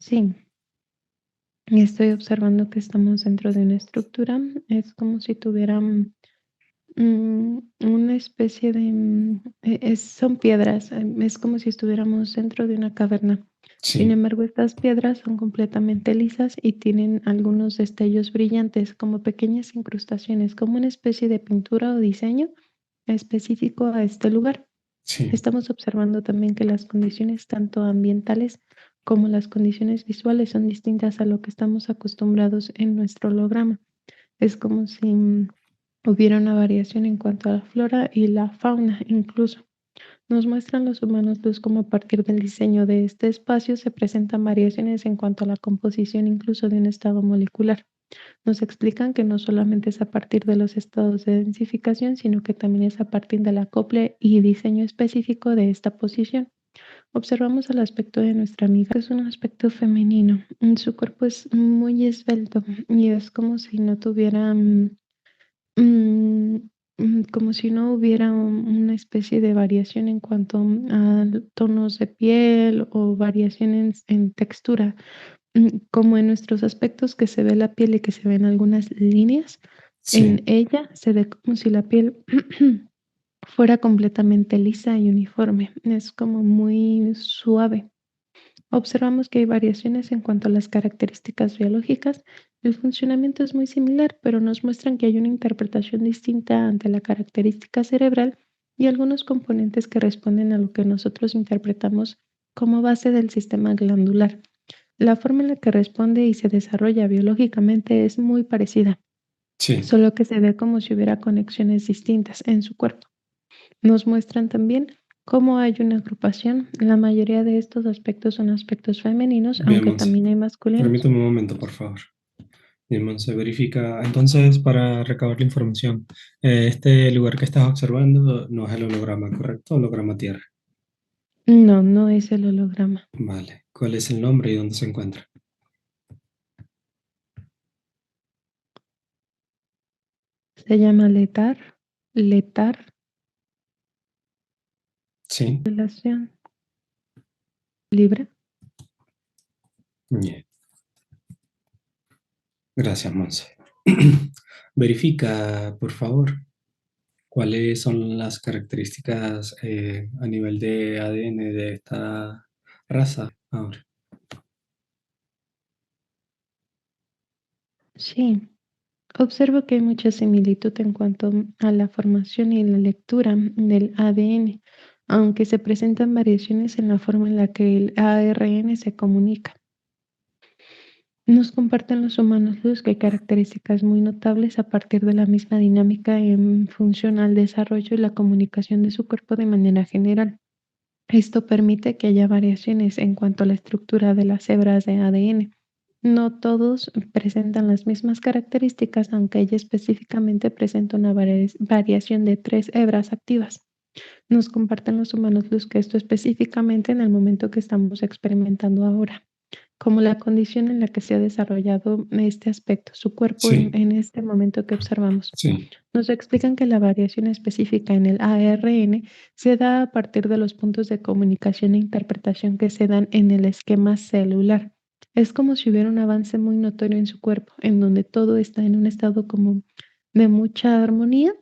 Sí, y estoy observando que estamos dentro de una estructura. Es como si tuviera una especie de, son piedras, es como si estuviéramos dentro de una caverna. Sin Sí, embargo, estas piedras son completamente lisas y tienen algunos destellos brillantes, como pequeñas incrustaciones, como una especie de pintura o diseño específico a este lugar. sí, Estamos observando también que las condiciones tanto ambientales como las condiciones visuales son distintas a lo que estamos acostumbrados en nuestro holograma. Es como si hubiera una variación en cuanto a la flora y la fauna incluso. Nos muestran los humanos luz como a partir del diseño de este espacio se presentan variaciones en cuanto a la composición incluso de un estado molecular. Nos explican que no solamente es a partir de los estados de densificación, sino que también es a partir del acople y diseño específico de esta posición. Observamos el aspecto de nuestra amiga. Es un aspecto femenino. Su cuerpo es muy esbelto y es como si no tuviera Mm, como si no hubiera una especie de variación en cuanto a tonos de piel o variaciones en textura, como en nuestros aspectos que se ve la piel y que se ven algunas líneas, en sí. ella se ve como si la piel fuera completamente lisa y uniforme, es como muy suave. Observamos que hay variaciones en cuanto a las características biológicas. El funcionamiento es muy similar, pero nos muestran que hay una interpretación distinta ante la característica cerebral y algunos componentes que responden a lo que nosotros interpretamos como base del sistema glandular. La forma en la que responde y se desarrolla biológicamente es muy parecida, Sí. solo que se ve como si hubiera conexiones distintas en su cuerpo. Nos muestran también cómo hay una agrupación. La mayoría de estos aspectos son aspectos femeninos, Bien, aunque Monse. también hay masculinos. Permítame un momento, por favor. Bien, Monse, verifica. Entonces, para recabar la información, este lugar que estás observando no es el holograma, ¿correcto? Holograma Tierra. No, no es el holograma. Vale. ¿Cuál es el nombre y dónde se encuentra? Se llama letar, letar, Sí. relación libre. Bien. Gracias, Monse. Verifica, por favor, cuáles son las características a nivel de ADN de esta raza. Ahora. Sí, observo que hay mucha similitud en cuanto a la formación y la lectura del ADN, aunque se presentan variaciones en la forma en la que el ARN se comunica. Nos comparten los humanos luz que hay características muy notables a partir de la misma dinámica en función al desarrollo y la comunicación de su cuerpo de manera general. Esto permite que haya variaciones en cuanto a la estructura de las hebras de ADN. No todos presentan las mismas características, aunque ella específicamente presenta una variación de 3 hebras activas. Nos comparten los humanos luz que esto específicamente en el momento que estamos experimentando ahora como la condición en la que se ha desarrollado este aspecto, su cuerpo Sí, en este momento que observamos. sí. Nos explican que la variación específica en el ARN se da a partir de los puntos de comunicación e interpretación que se dan en el esquema celular. Es como si hubiera un avance muy notorio en su cuerpo, en donde todo está en un estado como de mucha armonía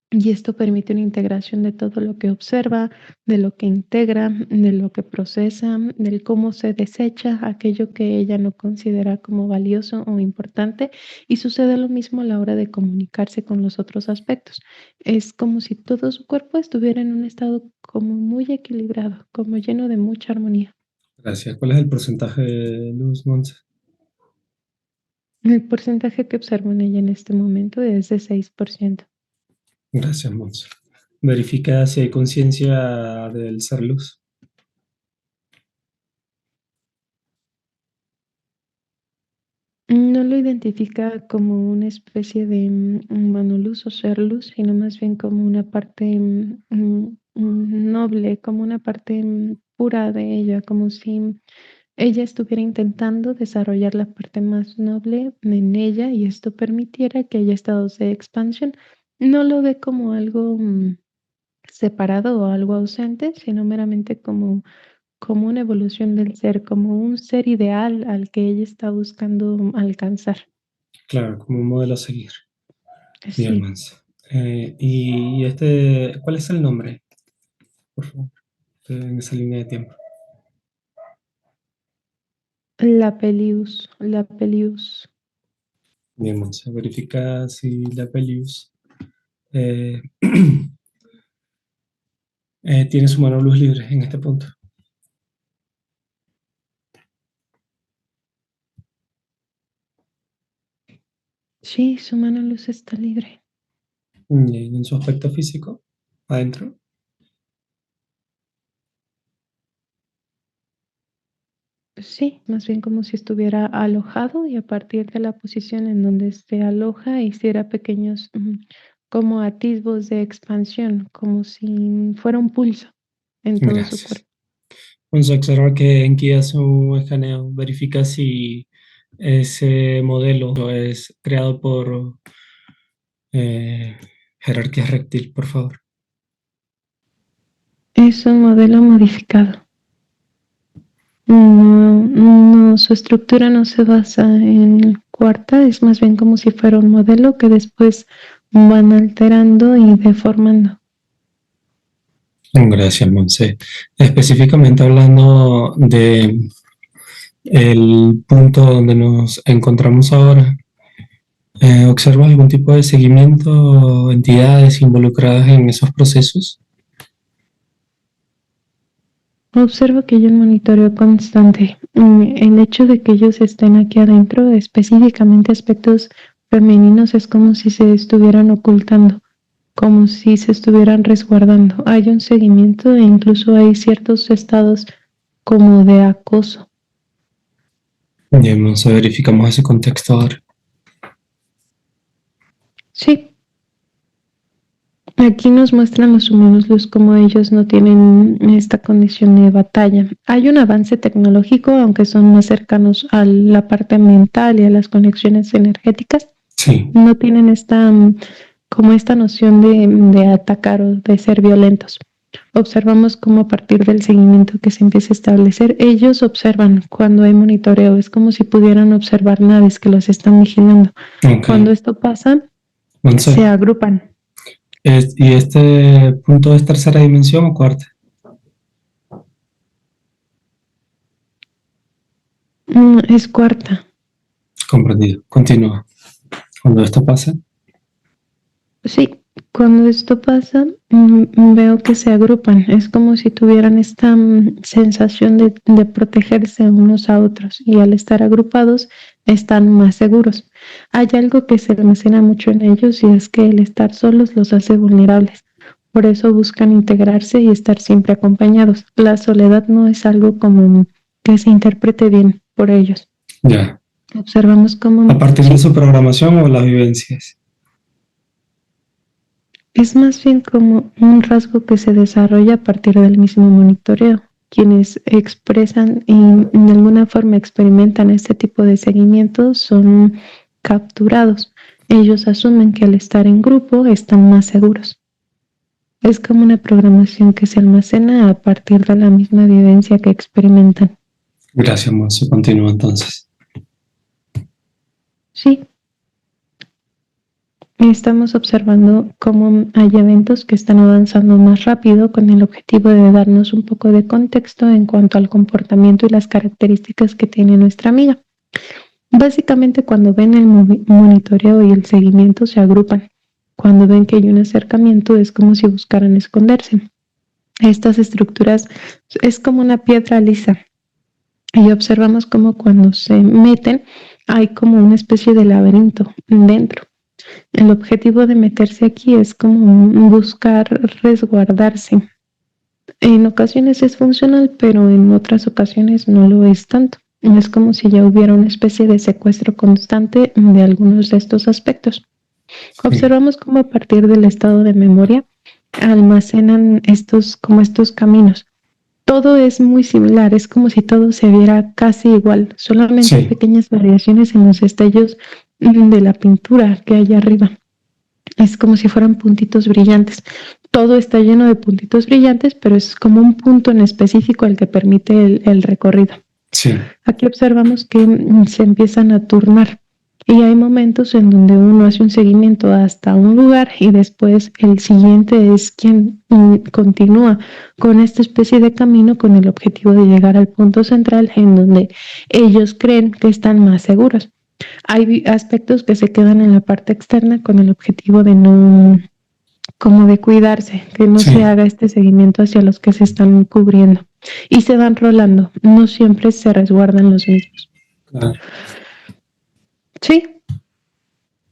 y esto permite una integración de todo lo que observa, de lo que integra, de lo que procesa, del cómo se desecha aquello que ella no considera como valioso o importante. Y sucede lo mismo a la hora de comunicarse con los otros aspectos. Es como si todo su cuerpo estuviera en un estado como muy equilibrado, como lleno de mucha armonía. Gracias. ¿Cuál es el porcentaje de luz, Monse? El porcentaje que observo en ella en este momento es de 6%. Gracias, Monse. Verifica si hay conciencia del ser luz. No lo identifica como una especie de humano luz o ser luz, sino más bien como una parte noble, como una parte pura de ella, como si ella estuviera intentando desarrollar la parte más noble en ella y esto permitiera que haya estados de expansión. No lo ve como algo separado o algo ausente, sino meramente como como una evolución del ser, como un ser ideal al que ella está buscando alcanzar. Claro, como un modelo a seguir. Bien, Sí, Mansa. ¿Cuál es el nombre? Por favor, en esa línea de tiempo. La Pelius. Bien, Monse, verifica si la Pelius eh, tiene su mano luz libre en este punto. Sí, su mano luz está libre. Y en su aspecto físico, adentro. Sí, más bien como si estuviera alojado y a partir de la posición en donde se aloja hiciera pequeños como atisbos de expansión, como si fuera un pulso en todo su Gracias. cuerpo. Monse, observa que en que hace un escaneo, verifica si ese modelo es creado por jerarquía rectil, por favor. Es un modelo modificado. No, no, su estructura no se basa en cuarta, es más bien como si fuera un modelo que después van alterando y deformando. Gracias, Monse. Específicamente hablando de el punto donde nos encontramos ahora, ¿observa algún tipo de seguimiento o entidades involucradas en esos procesos? Observo que hay un monitoreo constante. El hecho de que ellos estén aquí adentro, específicamente aspectos femeninos, es como si se estuvieran ocultando, como si se estuvieran resguardando. Hay un seguimiento e incluso hay ciertos estados como de acoso. Bien, Monse, verificamos ese contexto ahora. Sí, aquí nos muestran los humanos luz como ellos no tienen esta condición de batalla. Hay un avance tecnológico, aunque son más cercanos a la parte mental y a las conexiones energéticas. Sí, No tienen esta, como esta noción de atacar o de ser violentos. Observamos cómo a partir del seguimiento que se empieza a establecer, ellos observan cuando hay monitoreo, es como si pudieran observar naves que los están vigilando. ok. Cuando esto pasa, se Monse, agrupan. ¿y este punto es tercera dimensión o cuarta? Es cuarta. Comprendido. Continúa. Cuando esto pasa, Sí, cuando esto pasa, veo que se agrupan. Es como si tuvieran esta sensación de protegerse unos a otros y al estar agrupados están más seguros. Hay algo que se almacena mucho en ellos y es que el estar solos los hace vulnerables. Por eso buscan integrarse y estar siempre acompañados. La soledad no es algo como que se interprete bien por ellos. ya. Observamos ¿A cómo, partir de sí, su programación o las vivencias? es más bien como un rasgo que se desarrolla a partir del mismo monitoreo. Quienes expresan y de alguna forma experimentan este tipo de seguimientos son capturados. Ellos asumen que al estar en grupo están más seguros. Es como una programación que se almacena a partir de la misma vivencia que experimentan. Gracias, Monse. Continúa entonces. Sí, estamos observando cómo hay eventos que están avanzando más rápido con el objetivo de darnos un poco de contexto en cuanto al comportamiento y las características que tiene nuestra amiga. Básicamente, cuando ven el monitoreo y el seguimiento, se agrupan. Cuando ven que hay un acercamiento, es como si buscaran esconderse. Estas estructuras es como una piedra lisa y observamos como cuando se meten hay como una especie de laberinto dentro. El objetivo de meterse aquí es como buscar resguardarse. En ocasiones es funcional, pero en otras ocasiones no lo es tanto. Es como si ya hubiera una especie de secuestro constante de algunos de estos aspectos. Sí, Observamos cómo a partir del estado de memoria almacenan estos caminos. Todo es muy similar, es como si todo se viera casi igual, solamente sí, pequeñas variaciones en los destellos de la pintura que hay arriba. Es como si fueran puntitos brillantes. todo está lleno de puntitos brillantes, pero es como un punto en específico el que permite el recorrido. Sí. Aquí observamos que se empiezan a turnar y hay momentos en donde uno hace un seguimiento hasta un lugar y después el siguiente es quien continúa con esta especie de camino con el objetivo de llegar al punto central en donde ellos creen que están más seguros. Hay aspectos que se quedan en la parte externa con el objetivo de no, como de cuidarse, que no se haga este seguimiento hacia los que se están cubriendo y se van rolando, no siempre se resguardan los mismos. Claro. Sí.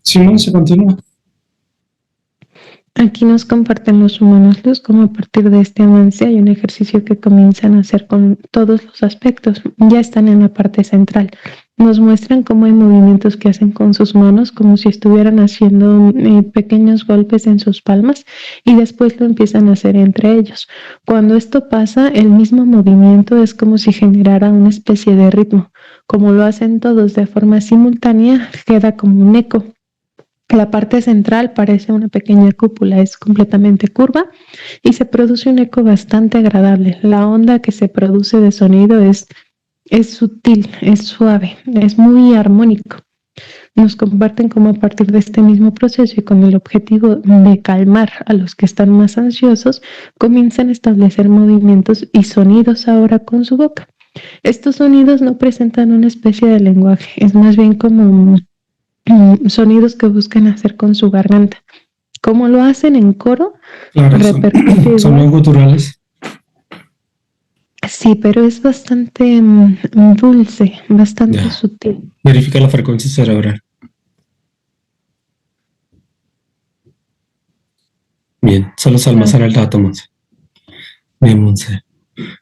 Simón, se continúa. Aquí nos comparten los humanos luz como a partir de este avance hay un ejercicio que comienzan a hacer con todos los aspectos. Ya están en la parte central. Nos muestran cómo hay movimientos que hacen con sus manos como si estuvieran haciendo pequeños golpes en sus palmas y después lo empiezan a hacer entre ellos. Cuando esto pasa, el mismo movimiento es como si generara una especie de ritmo. Como lo hacen todos de forma simultánea, queda como un eco. La parte central parece una pequeña cúpula, es completamente curva y se produce un eco bastante agradable. La onda que se produce de sonido es sutil, es suave, es muy armónico. Nos comparten cómo a partir de este mismo proceso y con el objetivo de calmar a los que están más ansiosos, comienzan a establecer movimientos y sonidos ahora con su boca. Estos sonidos no presentan una especie de lenguaje, es más bien como sonidos que buscan hacer con su garganta. Como lo hacen en coro, claro, repercute son guturales. Sí, pero es bastante dulce, bastante sutil. Verifica la frecuencia cerebral. Bien, solo se almacena el dato, Monse. Bien, Monse.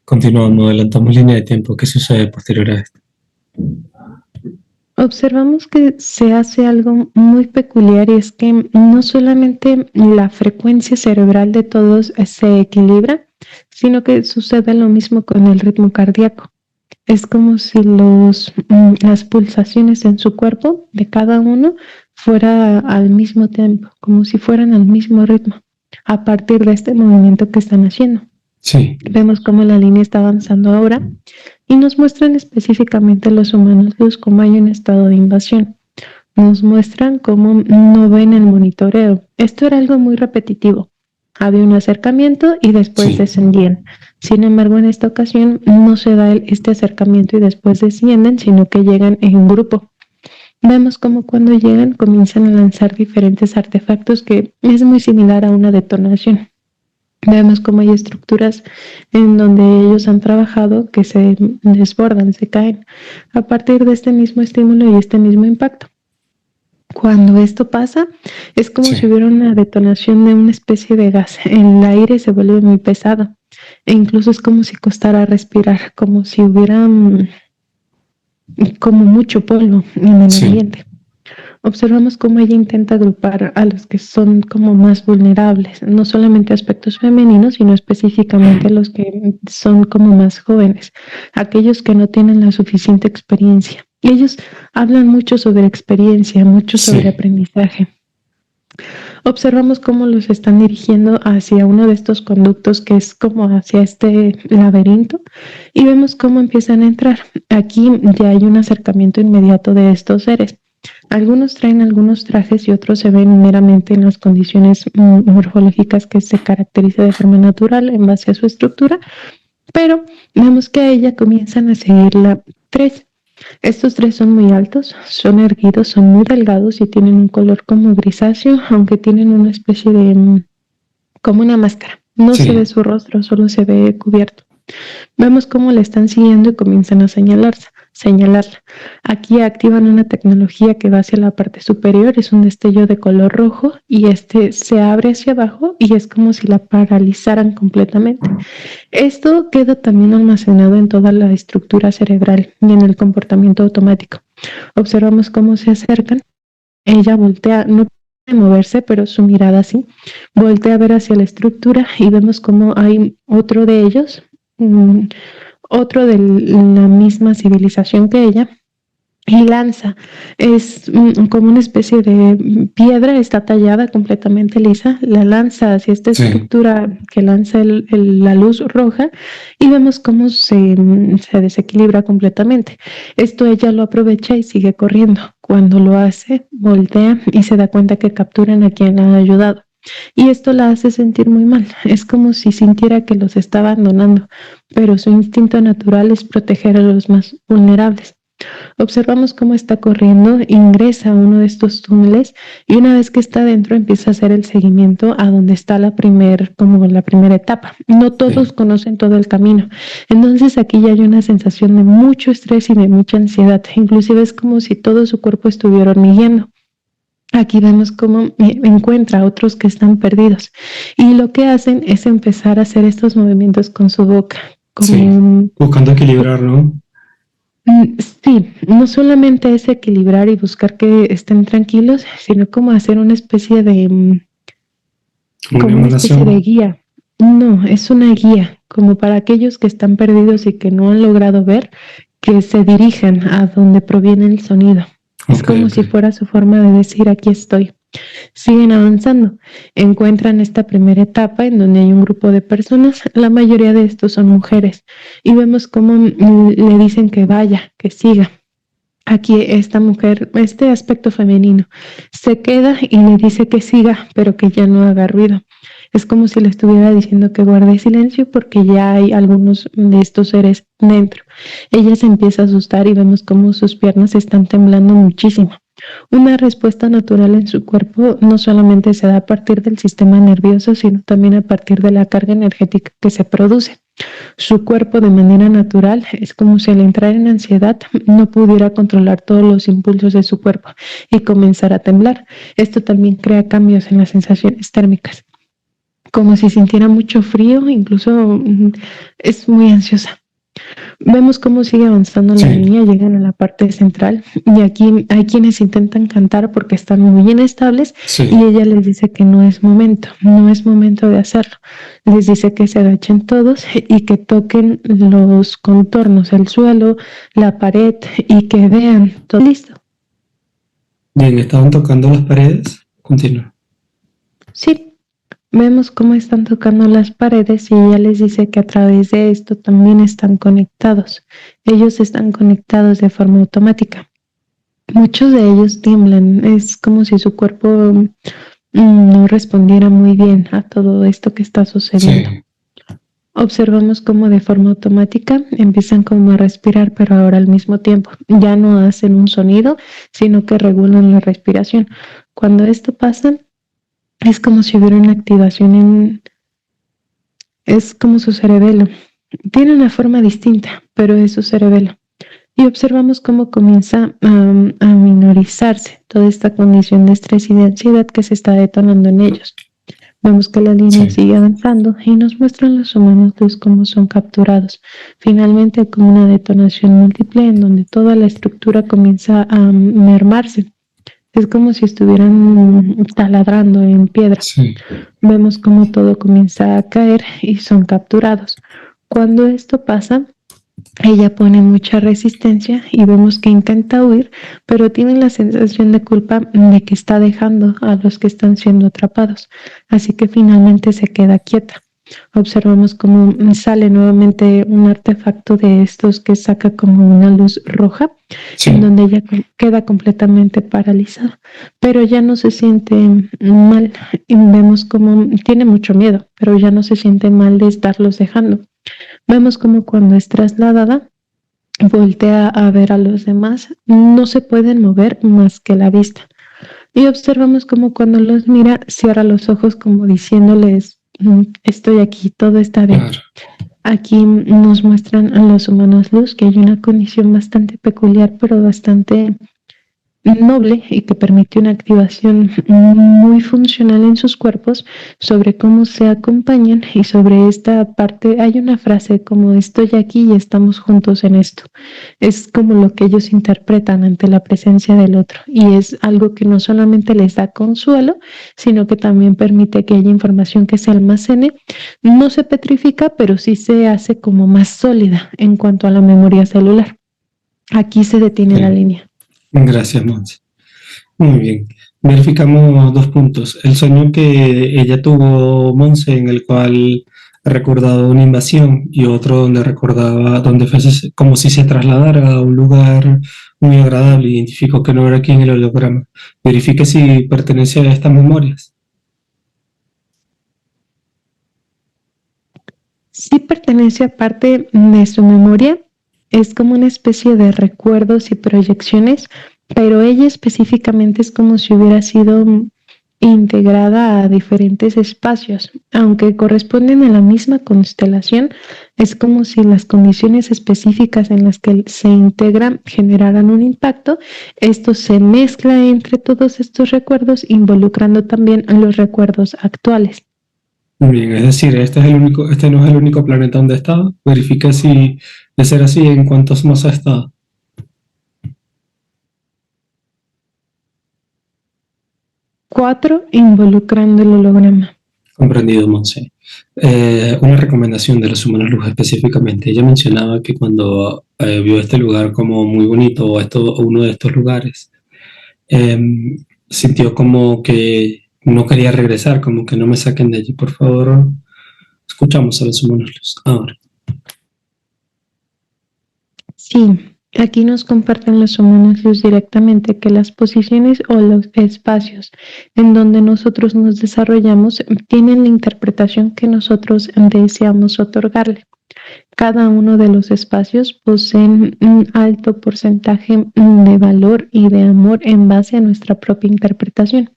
Continuamos, adelantamos línea de tiempo. ¿Qué sucede posterior a esto? Observamos que se hace algo muy peculiar y es que no solamente la frecuencia cerebral de todos se equilibra, sino que sucede lo mismo con el ritmo cardíaco. Es como si las pulsaciones en su cuerpo de cada uno fuera al mismo tiempo, como si fueran al mismo ritmo, a partir de este movimiento que están haciendo. Sí. Vemos cómo la línea está avanzando ahora y nos muestran específicamente los humanos luz cómo hay un estado de invasión. Nos muestran cómo no ven el monitoreo. Esto era algo muy repetitivo. Había un acercamiento y después descendían. Sin embargo, en esta ocasión no se da este acercamiento y después descienden, sino que llegan en grupo. Vemos cómo cuando llegan comienzan a lanzar diferentes artefactos que es muy similar a una detonación. Vemos cómo hay estructuras en donde ellos han trabajado que se desbordan, se caen a partir de este mismo estímulo y este mismo impacto. Cuando esto pasa, es como si hubiera una detonación de una especie de gas. El aire se vuelve muy pesado e incluso es como si costara respirar, como si hubiera como mucho polvo en el ambiente. Observamos cómo ella intenta agrupar a los que son como más vulnerables, no solamente aspectos femeninos, sino específicamente los que son como más jóvenes, aquellos que no tienen la suficiente experiencia. Y ellos hablan mucho sobre experiencia, mucho sobre aprendizaje. Observamos cómo los están dirigiendo hacia uno de estos conductos que es como hacia este laberinto y vemos cómo empiezan a entrar. Aquí ya hay un acercamiento inmediato de estos seres. Algunos traen algunos trajes y otros se ven meramente en las condiciones morfológicas que se caracteriza de forma natural en base a su estructura, pero vemos que a ella comienzan a seguirla tres. Estos tres son muy altos, son erguidos, son muy delgados y tienen un color como grisáceo, aunque tienen una especie de como una máscara. No se ve su rostro, solo se ve cubierto. Vemos cómo le están siguiendo y comienzan a señalarla. Aquí activan una tecnología que va hacia la parte superior, es un destello de color rojo y este se abre hacia abajo y es como si la paralizaran completamente. Esto queda también almacenado en toda la estructura cerebral y en el comportamiento automático. Observamos cómo se acercan, ella voltea, no puede moverse, pero su mirada sí, voltea a ver hacia la estructura y vemos cómo hay otro de ellos, otro de la misma civilización que ella, y lanza. Es como una especie de piedra, está tallada completamente lisa, la lanza hacia esta estructura que lanza la luz roja y vemos cómo se desequilibra completamente. Esto ella lo aprovecha y sigue corriendo. Cuando lo hace, voltea y se da cuenta que capturan a quien la ha ayudado. Y esto la hace sentir muy mal. Es como si sintiera que los está abandonando, pero su instinto natural es proteger a los más vulnerables. Observamos cómo está corriendo, ingresa a uno de estos túneles y una vez que está dentro empieza a hacer el seguimiento a donde está como la primera etapa. No todos conocen todo el camino. Entonces aquí ya hay una sensación de mucho estrés y de mucha ansiedad. Inclusive es como si todo su cuerpo estuviera hormigueando. Aquí vemos cómo encuentra a otros que están perdidos y lo que hacen es empezar a hacer estos movimientos con su boca. Buscando equilibrar, ¿no? Sí, no solamente es equilibrar y buscar que estén tranquilos, sino como hacer una especie de guía. No, es una guía, como para aquellos que están perdidos y que no han logrado ver, que se dirijan a donde proviene el sonido. Es como si fuera su forma de decir, aquí estoy. Siguen avanzando, encuentran esta primera etapa en donde hay un grupo de personas, la mayoría de estos son mujeres, y vemos cómo le dicen que vaya, que siga. Aquí esta mujer, este aspecto femenino, se queda y le dice que siga, pero que ya no haga ruido. Es como si le estuviera diciendo que guarde silencio porque ya hay algunos de estos seres dentro. Ella se empieza a asustar y vemos cómo sus piernas están temblando muchísimo. Una respuesta natural en su cuerpo no solamente se da a partir del sistema nervioso, sino también a partir de la carga energética que se produce. Su cuerpo de manera natural es como si al entrar en ansiedad no pudiera controlar todos los impulsos de su cuerpo y comenzar a temblar. Esto también crea cambios en las sensaciones térmicas, como si sintiera mucho frío, incluso es muy ansiosa. Vemos cómo sigue avanzando la línea, llegan a la parte central y aquí hay quienes intentan cantar porque están muy inestables y ella les dice que no es momento de hacerlo. Les dice que se agachen todos y que toquen los contornos, el suelo, la pared y que vean todo listo. Bien, estaban tocando las paredes. Continúa. Sí. Vemos cómo están tocando las paredes y ella les dice que a través de esto también están conectados. Ellos están conectados de forma automática. Muchos de ellos tiemblan. Es como si su cuerpo no respondiera muy bien a todo esto que está sucediendo. Observamos cómo de forma automática empiezan como a respirar, pero ahora al mismo tiempo. Ya no hacen un sonido, sino que regulan la respiración. Cuando esto pasa, es como si hubiera una activación es como su cerebelo. Tiene una forma distinta, pero es su cerebelo. Y observamos cómo comienza a minorizarse toda esta condición de estrés y de ansiedad que se está detonando en ellos. Vemos que la línea sigue avanzando y nos muestran los humanos cómo son capturados. Finalmente, como una detonación múltiple en donde toda la estructura comienza a mermarse. Es como si estuvieran taladrando en piedra. Vemos cómo todo comienza a caer y son capturados. Cuando esto pasa, ella pone mucha resistencia y vemos que intenta huir, pero tiene la sensación de culpa de que está dejando a los que están siendo atrapados. Así que finalmente se queda quieta. Observamos cómo sale nuevamente un artefacto de estos que saca como una luz roja, en donde ella queda completamente paralizada, pero ya no se siente mal y vemos cómo tiene mucho miedo, pero ya no se siente mal de estarlos dejando. Vemos como cuando es trasladada, voltea a ver a los demás, no se pueden mover más que la vista. Y observamos como cuando los mira, cierra los ojos como diciéndoles, estoy aquí, todo está bien. Aquí nos muestran a los humanos luz que hay una condición bastante peculiar, pero bastante noble y que permite una activación muy funcional en sus cuerpos sobre cómo se acompañan y sobre esta parte hay una frase como estoy aquí y estamos juntos en esto. Es como lo que ellos interpretan ante la presencia del otro y es algo que no solamente les da consuelo, sino que también permite que haya información que se almacene. No se petrifica, pero sí se hace como más sólida en cuanto a la memoria celular. Aquí se detiene la línea. Gracias, Monse. Muy bien. Verificamos 2 puntos. El sueño que ella tuvo, Monse, en el cual recordaba una invasión y otro donde recordaba, donde fue como si se trasladara a un lugar muy agradable. Identificó que no era aquí en el holograma. Verifique si pertenece a estas memorias. Sí pertenece a parte de su memoria, es como una especie de recuerdos y proyecciones, pero ella específicamente es como si hubiera sido integrada a diferentes espacios, aunque corresponden a la misma constelación, es como si las condiciones específicas en las que se integran generaran un impacto. Esto se mezcla entre todos estos recuerdos, involucrando también a los recuerdos actuales. Bien, es decir, este no es el único planeta donde está. Verifique si de ser así, en cuántos más ha estado. 4, involucrando el holograma. Comprendido, Monse. Una recomendación de los humanos luz específicamente. Ella mencionaba que cuando vio este lugar como muy bonito, o uno de estos lugares, eh, sintió como que no quería regresar, como que no me saquen de allí, por favor. Escuchamos a los humanos luz ahora. Sí, aquí nos comparten los humanos luz directamente que las posiciones o los espacios en donde nosotros nos desarrollamos tienen la interpretación que nosotros deseamos otorgarle. Cada uno de los espacios poseen un alto porcentaje de valor y de amor en base a nuestra propia interpretación.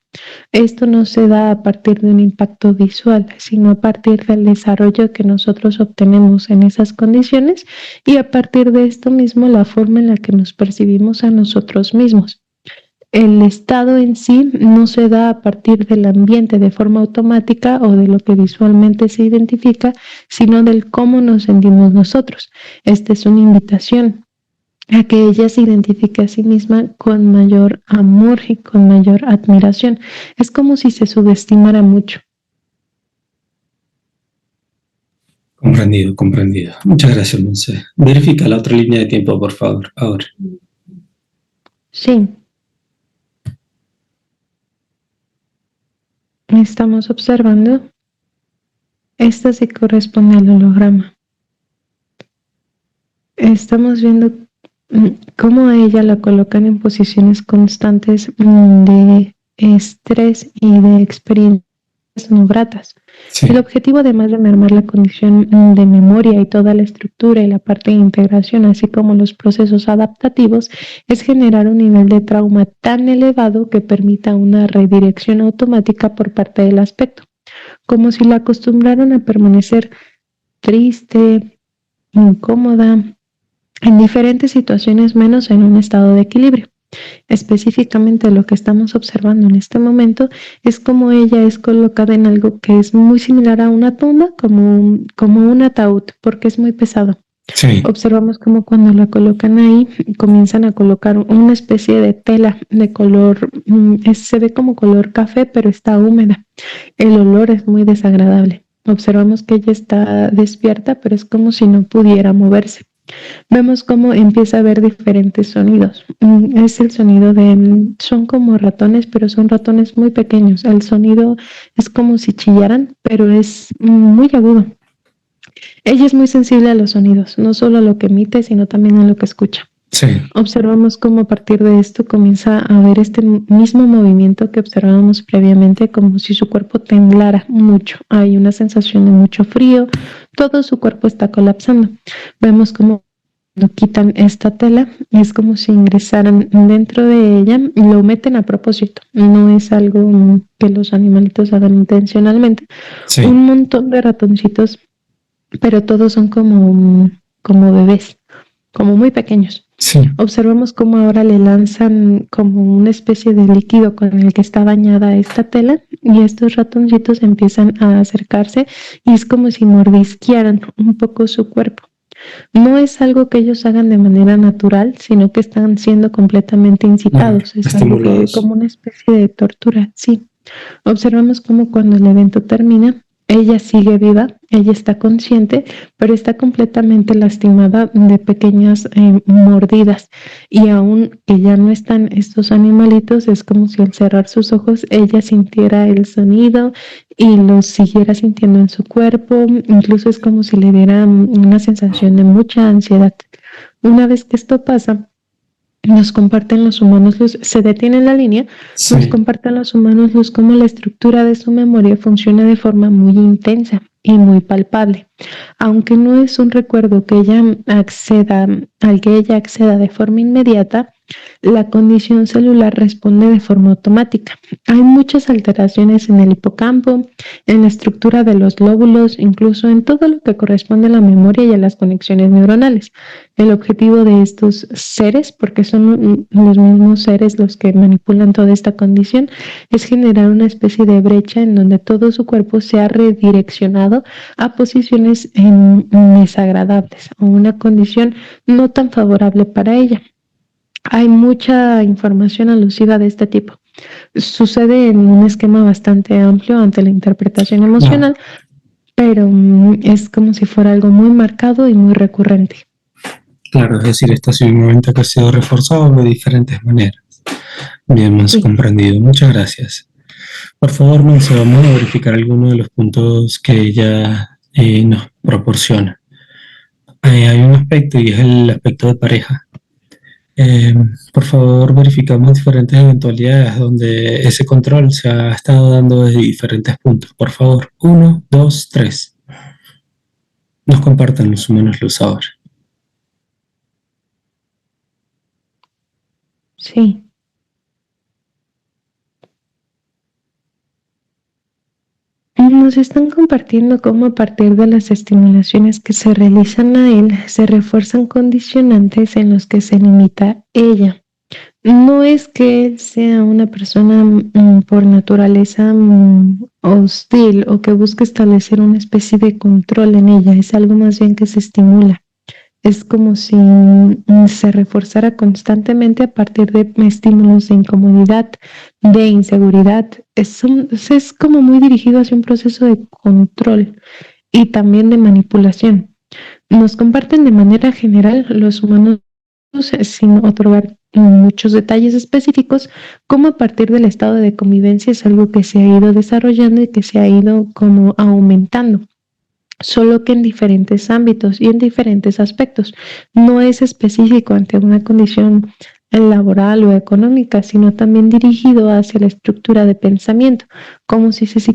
Esto no se da a partir de un impacto visual, sino a partir del desarrollo que nosotros obtenemos en esas condiciones y a partir de esto mismo la forma en la que nos percibimos a nosotros mismos. El estado en sí no se da a partir del ambiente de forma automática o de lo que visualmente se identifica, sino del cómo nos sentimos nosotros. Esta es una invitación a que ella se identifique a sí misma con mayor amor y con mayor admiración. Es como si se subestimara mucho. Comprendido, comprendido. Muchas gracias, Monse. Verifica la otra línea de tiempo, por favor, ahora. Sí. Estamos observando. Esta sí corresponde al holograma. Estamos viendo cómo a ella la colocan en posiciones constantes de estrés y de experiencias no gratas. Sí. El objetivo, además de mermar la condición de memoria y toda la estructura y la parte de integración, así como los procesos adaptativos, es generar un nivel de trauma tan elevado que permita una redirección automática por parte del aspecto, como si la acostumbraron a permanecer triste, incómoda, en diferentes situaciones menos en un estado de equilibrio. Específicamente lo que estamos observando en este momento es como ella es colocada en algo que es muy similar a una tumba, como un ataúd, porque es muy pesado. Sí. Observamos como cuando la colocan ahí, comienzan a colocar una especie de tela de color, se ve como color café, pero está húmeda. El olor es muy desagradable. Observamos que ella está despierta, pero es como si no pudiera moverse. Vemos cómo empieza a haber diferentes sonidos. Es el sonido son como ratones, pero son ratones muy pequeños. El sonido es como si chillaran, pero es muy agudo. Ella es muy sensible a los sonidos, no solo a lo que emite, sino también a lo que escucha. Sí. Observamos cómo a partir de esto comienza a haber este mismo movimiento que observábamos previamente, como si su cuerpo temblara mucho. Hay una sensación de mucho frío, todo su cuerpo está colapsando. Vemos cómo cuando quitan esta tela, es como si ingresaran dentro de ella y lo meten a propósito. No es algo que los animalitos hagan intencionalmente. Sí. Un montón de ratoncitos, pero todos son como bebés, como muy pequeños. Sí. Observamos cómo ahora le lanzan como una especie de líquido con el que está bañada esta tela y estos ratoncitos empiezan a acercarse y es como si mordisquearan un poco su cuerpo. No es algo que ellos hagan de manera natural, sino que están siendo completamente incitados. Es algo que, como una especie de tortura, sí. Observamos cómo cuando el evento termina, ella sigue viva, ella está consciente, pero está completamente lastimada de pequeñas mordidas. Y aún que ya no están estos animalitos, es como si al cerrar sus ojos ella sintiera el sonido y lo siguiera sintiendo en su cuerpo. Incluso es como si le diera una sensación de mucha ansiedad. Una vez que esto pasa, nos comparten los humanos luz, se detiene la línea, nos Sí, comparten los humanos luz cómo la estructura de su memoria funciona de forma muy intensa y muy palpable. Aunque no es un recuerdo que ella acceda, al que ella acceda de forma inmediata, la condición celular responde de forma automática. Hay muchas alteraciones en el hipocampo, en la estructura de los lóbulos, incluso en todo lo que corresponde a la memoria y a las conexiones neuronales. El objetivo de estos seres, porque son los mismos seres los que manipulan toda esta condición, es generar una especie de brecha en donde todo su cuerpo sea redireccionado a posiciones desagradables o una condición no tan favorable para ella. Hay mucha información alusiva de este tipo. Sucede en un esquema bastante amplio ante la interpretación claro, emocional, pero es como si fuera algo muy marcado y muy recurrente. claro, es decir, este ha sido un momento que ha sido reforzado de diferentes maneras. Bien, más Sí. comprendido. Muchas gracias. Por favor, Monse, vamos a verificar algunos de los puntos que ella nos proporciona. Hay un aspecto y es el aspecto de pareja. Por favor, verificamos diferentes eventualidades donde ese control se ha estado dando desde diferentes puntos. Por favor, uno, dos, tres. Nos compartan los humanos luz ahora. Sí. Nos están compartiendo cómo a partir de las estimulaciones que se realizan a él, se refuerzan condicionantes en los que se limita ella. No es que él sea una persona por naturaleza hostil o que busque establecer una especie de control en ella, es algo más bien que se estimula. Es como si se reforzara constantemente a partir de estímulos de incomodidad, de inseguridad. Es como muy dirigido hacia un proceso de control y también de manipulación. Nos comparten de manera general los humanos sin otorgar muchos detalles específicos, cómo a partir del estado de convivencia es algo que se ha ido desarrollando y que se ha ido como aumentando, solo que en diferentes ámbitos y en diferentes aspectos. No es específico ante una condición laboral o económica, sino también dirigido hacia la estructura de pensamiento, como si se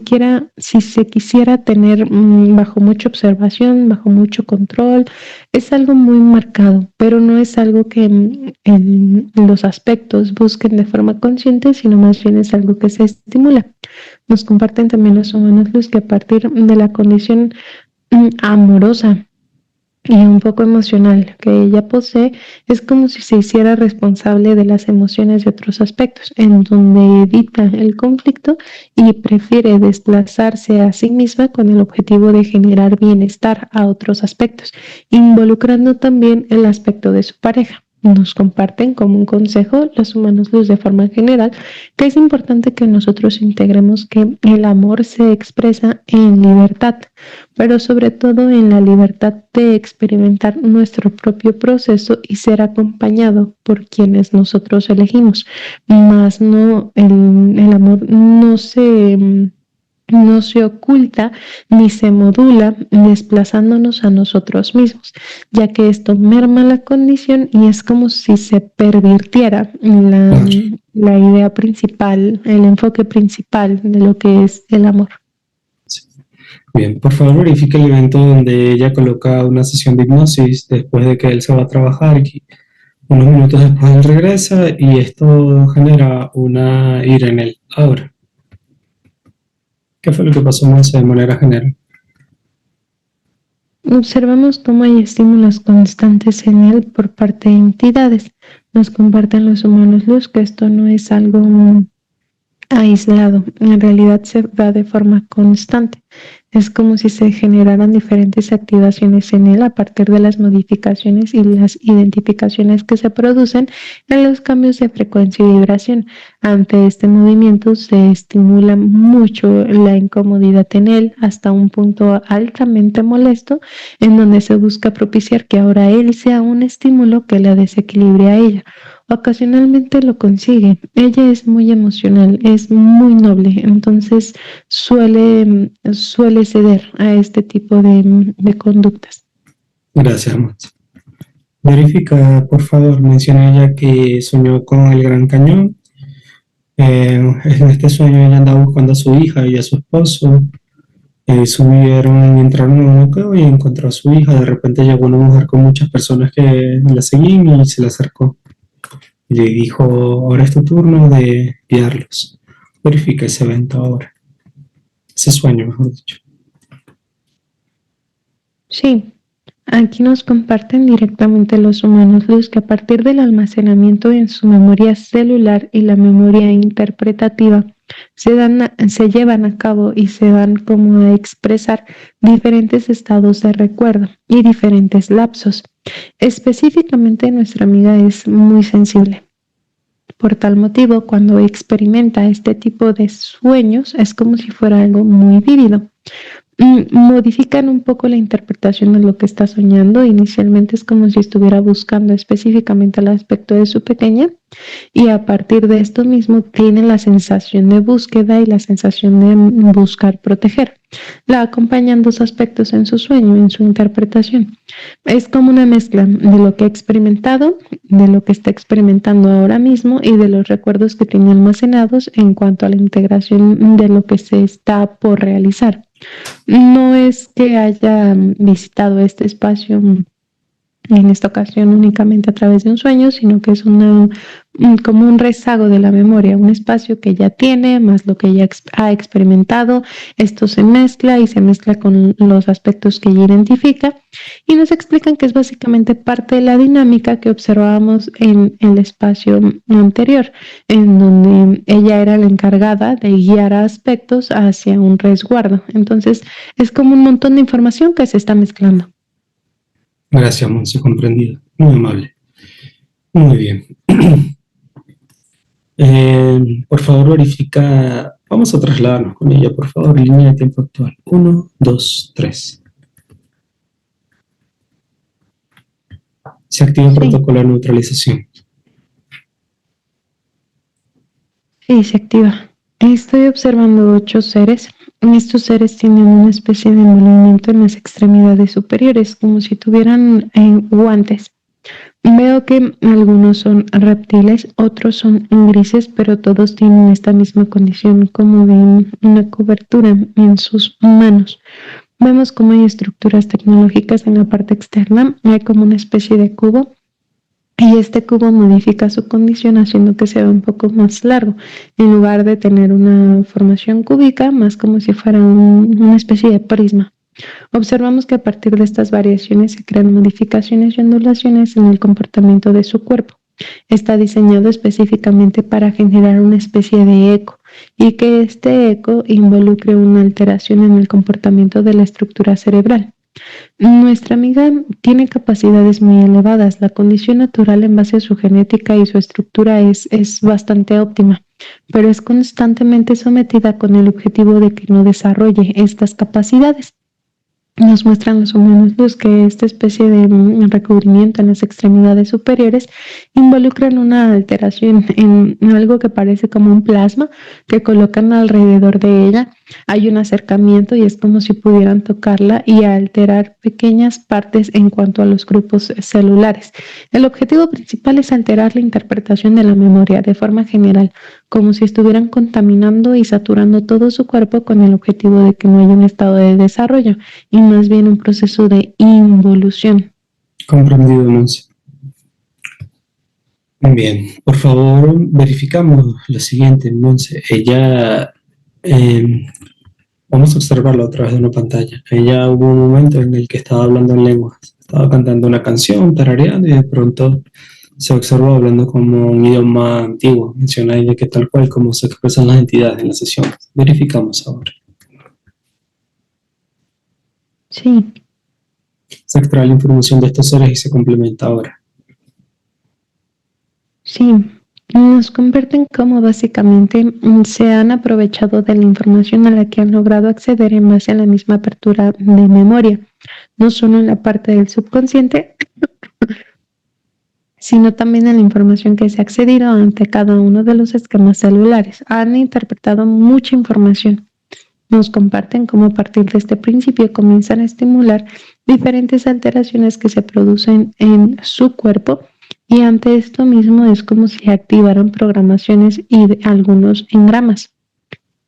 quisiera tener bajo mucha observación, bajo mucho control. Es algo muy marcado, pero no es algo que en los aspectos busquen de forma consciente, sino más bien es algo que se estimula. Nos comparten también los humanos los que a partir de la condición amorosa y un poco emocional que ella posee, es como si se hiciera responsable de las emociones de otros aspectos, en donde evita el conflicto y prefiere desplazarse a sí misma con el objetivo de generar bienestar a otros aspectos, involucrando también el aspecto de su pareja. Nos comparten como un consejo los humanos luz de forma general que es importante que nosotros integremos que el amor se expresa en libertad, pero sobre todo en la libertad de experimentar nuestro propio proceso y ser acompañado por quienes nosotros elegimos. Más no, el amor no se oculta ni se modula desplazándonos a nosotros mismos, ya que esto merma la condición y es como si se pervirtiera Claro. la idea principal, el enfoque principal de lo que es el amor. Sí. Bien, por favor, verifique el evento donde ella coloca una sesión de hipnosis después de que él se va a trabajar y unos minutos después él regresa y esto genera una ira en él. Ahora, ¿qué fue lo que pasó más de manera general? Observamos cómo hay estímulos constantes en él por parte de entidades. Nos comparten los humanos luz que esto no es algo aislado, en realidad se da de forma constante. Es como si se generaran diferentes activaciones en él a partir de las modificaciones y las identificaciones que se producen en los cambios de frecuencia y vibración. Ante este movimiento se estimula mucho la incomodidad en él hasta un punto altamente molesto, en donde se busca propiciar que ahora él sea un estímulo que la desequilibre a ella. Ocasionalmente lo consigue. Ella es muy emocional, es muy noble, entonces suele ceder a este tipo de conductas. Gracias, Monse. Verifica, por favor, menciona ella que soñó con el Gran Cañón. En este sueño ella andaba buscando a su hija y a su esposo. Entraron en una cueva y encontró a su hija. De repente llegó una mujer con muchas personas que la seguían y se le acercó. Y le dijo, ahora es tu turno de guiarlos. Verifica ese evento ahora. Ese sueño, mejor dicho. Sí, aquí nos comparten directamente los humanos luz que a partir del almacenamiento en su memoria celular y la memoria interpretativa se llevan a cabo y se van como a expresar diferentes estados de recuerdo y diferentes lapsos. Específicamente nuestra amiga es muy sensible. Por tal motivo, cuando experimenta este tipo de sueños, es como si fuera algo muy vívido. Modifican un poco la interpretación de lo que está soñando. Inicialmente es como si estuviera buscando específicamente el aspecto de su pequeña y a partir de esto mismo tiene la sensación de búsqueda y la sensación de buscar proteger. La acompañan dos aspectos en su sueño, en su interpretación. Es como una mezcla de lo que ha experimentado, de lo que está experimentando ahora mismo y de los recuerdos que tiene almacenados en cuanto a la integración de lo que se está por realizar. No es que haya visitado este espacio en esta ocasión únicamente a través de un sueño, sino que es como un rezago de la memoria, un espacio que ya tiene, más lo que ya ha experimentado. Esto se mezcla y se mezcla con los aspectos que ella identifica y nos explican que es básicamente parte de la dinámica que observábamos en el espacio anterior, en donde ella era la encargada de guiar a aspectos hacia un resguardo. Entonces, es como un montón de información que se está mezclando. Gracias, Monse, comprendido. Muy amable. Muy bien. Por favor, verifica. Vamos a trasladarnos con ella, por favor, línea de tiempo actual. 1, 2, 3. Se activa el protocolo de neutralización. Sí, se activa. Estoy observando 8 seres. Estos seres tienen una especie de movimiento en las extremidades superiores, como si tuvieran guantes. Veo que algunos son reptiles, otros son grises, pero todos tienen esta misma condición como de una cobertura en sus manos. Vemos como hay estructuras tecnológicas en la parte externa, hay como una especie de cubo y este cubo modifica su condición haciendo que sea un poco más largo. En lugar de tener una formación cúbica, más como si fuera una especie de prisma. Observamos que a partir de estas variaciones se crean modificaciones y ondulaciones en el comportamiento de su cuerpo. Está diseñado específicamente para generar una especie de eco y que este eco involucre una alteración en el comportamiento de la estructura cerebral. Nuestra amiga tiene capacidades muy elevadas. La condición natural en base a su genética y su estructura es bastante óptima, pero es constantemente sometida con el objetivo de que no desarrolle estas capacidades. Nos muestran los humanos luz que esta especie de recubrimiento en las extremidades superiores involucran una alteración en algo que parece como un plasma que colocan alrededor de ella. Hay un acercamiento y es como si pudieran tocarla y alterar pequeñas partes en cuanto a los grupos celulares. El objetivo principal es alterar la interpretación de la memoria de forma general, como si estuvieran contaminando y saturando todo su cuerpo con el objetivo de que no haya un estado de desarrollo y más bien un proceso de involución. Comprendido, Monse. Bien, por favor, verificamos lo siguiente, Monse. Ella, vamos a observarla a través de una pantalla. Ella hubo un momento en el que estaba hablando en lenguas. Estaba cantando una canción, tarareando, y de pronto se observó hablando como un idioma antiguo. Menciona ella que tal cual como se expresan las entidades en la sesión. Verificamos ahora. Sí, Se extrae la información de estos seres y se complementa ahora. sí. Nos comparten cómo básicamente se han aprovechado de la información a la que han logrado acceder en base a la misma apertura de memoria, no solo en la parte del subconsciente, sino también en la información que se ha accedido ante cada uno de los esquemas celulares. Han interpretado mucha información. Nos comparten cómo a partir de este principio comienzan a estimular diferentes alteraciones que se producen en su cuerpo y ante esto mismo es como si activaran programaciones y algunos engramas.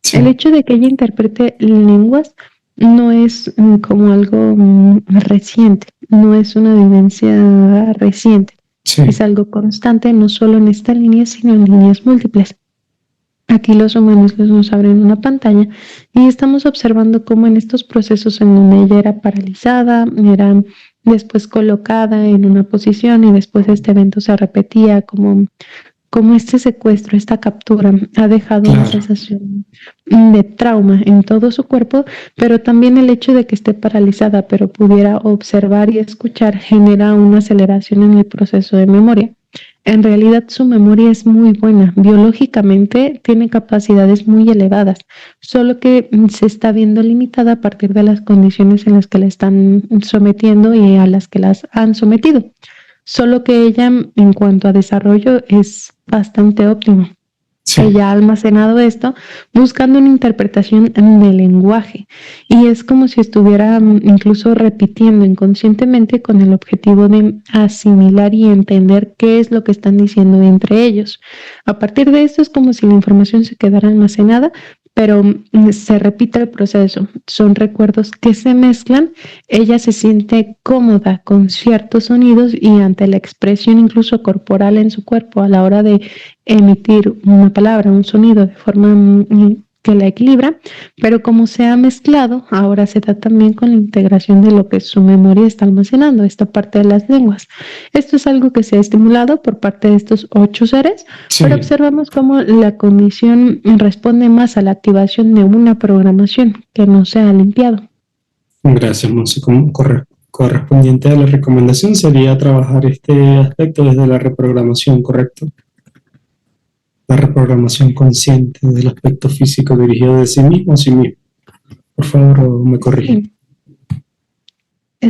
Sí. El hecho de que ella interprete lenguas no es como algo reciente, no es una vivencia reciente. Sí. Es algo constante, no solo en esta línea, sino en líneas múltiples. Aquí los humanos nos abren una pantalla y estamos observando cómo en estos procesos en donde ella era paralizada, era después colocada en una posición y después este evento se repetía como este secuestro, esta captura ha dejado una sensación de trauma en todo su cuerpo, pero también el hecho de que esté paralizada, pero pudiera observar y escuchar, genera una aceleración en el proceso de memoria. En realidad su memoria es muy buena, biológicamente tiene capacidades muy elevadas, solo que se está viendo limitada a partir de las condiciones en las que la están sometiendo y a las que las han sometido. Solo que ella, en cuanto a desarrollo, es bastante óptimo. Sí. Ella ha almacenado esto buscando una interpretación del lenguaje y es como si estuviera incluso repitiendo inconscientemente con el objetivo de asimilar y entender qué es lo que están diciendo entre ellos. A partir de esto es como si la información se quedara almacenada, pero se repite el proceso. Son recuerdos que se mezclan. Ella se siente cómoda con ciertos sonidos y ante la expresión incluso corporal en su cuerpo a la hora de emitir una palabra, un sonido de forma que la equilibra, pero como se ha mezclado, ahora se da también con la integración de lo que su memoria está almacenando, esta parte de las lenguas. Esto es algo que se ha estimulado por parte de estos 8 seres, Sí. pero observamos cómo la condición responde más a la activación de una programación que no se ha limpiado. Gracias, Monse. Correspondiente a la recomendación sería trabajar este aspecto desde la reprogramación, ¿correcto? La reprogramación consciente del aspecto físico dirigido de sí mismo a sí mismo. Por favor, me corrige.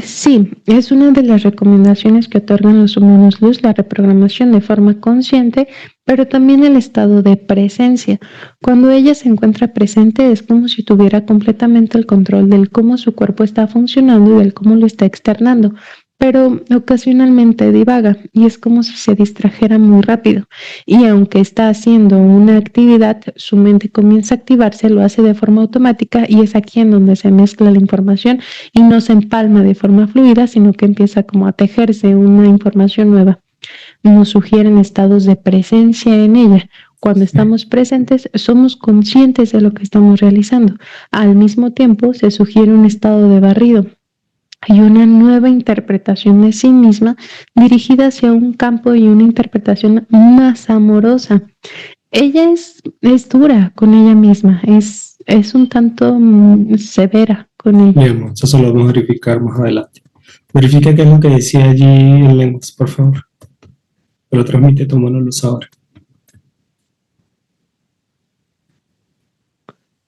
Sí, es una de las recomendaciones que otorgan los humanos luz, la reprogramación de forma consciente, pero también el estado de presencia. Cuando ella se encuentra presente es como si tuviera completamente el control del cómo su cuerpo está funcionando y del cómo lo está externando, pero ocasionalmente divaga y es como si se distrajera muy rápido. Y aunque está haciendo una actividad, su mente comienza a activarse, lo hace de forma automática y es aquí en donde se mezcla la información y no se empalma de forma fluida, sino que empieza como a tejerse una información nueva. Nos sugieren estados de presencia en ella. Cuando estamos presentes, somos conscientes de lo que estamos realizando. Al mismo tiempo, se sugiere un estado de barrido y una nueva interpretación de sí misma dirigida hacia un campo y una interpretación más amorosa. Ella es dura con ella misma, es un tanto severa con ella. Bien, eso lo vamos a verificar más adelante. Verifica qué es lo que decía allí en lenguas, por favor. Me lo transmite tu mano luz ahora.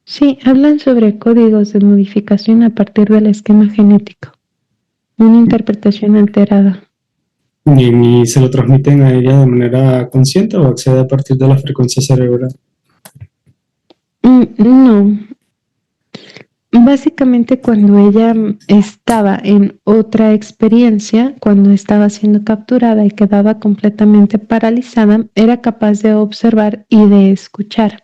Sí, hablan sobre códigos de modificación a partir del esquema genético, una interpretación alterada. ¿Y se lo transmiten a ella de manera consciente o accede a partir de la frecuencia cerebral? No. Básicamente cuando ella estaba en otra experiencia, cuando estaba siendo capturada y quedaba completamente paralizada, era capaz de observar y de escuchar.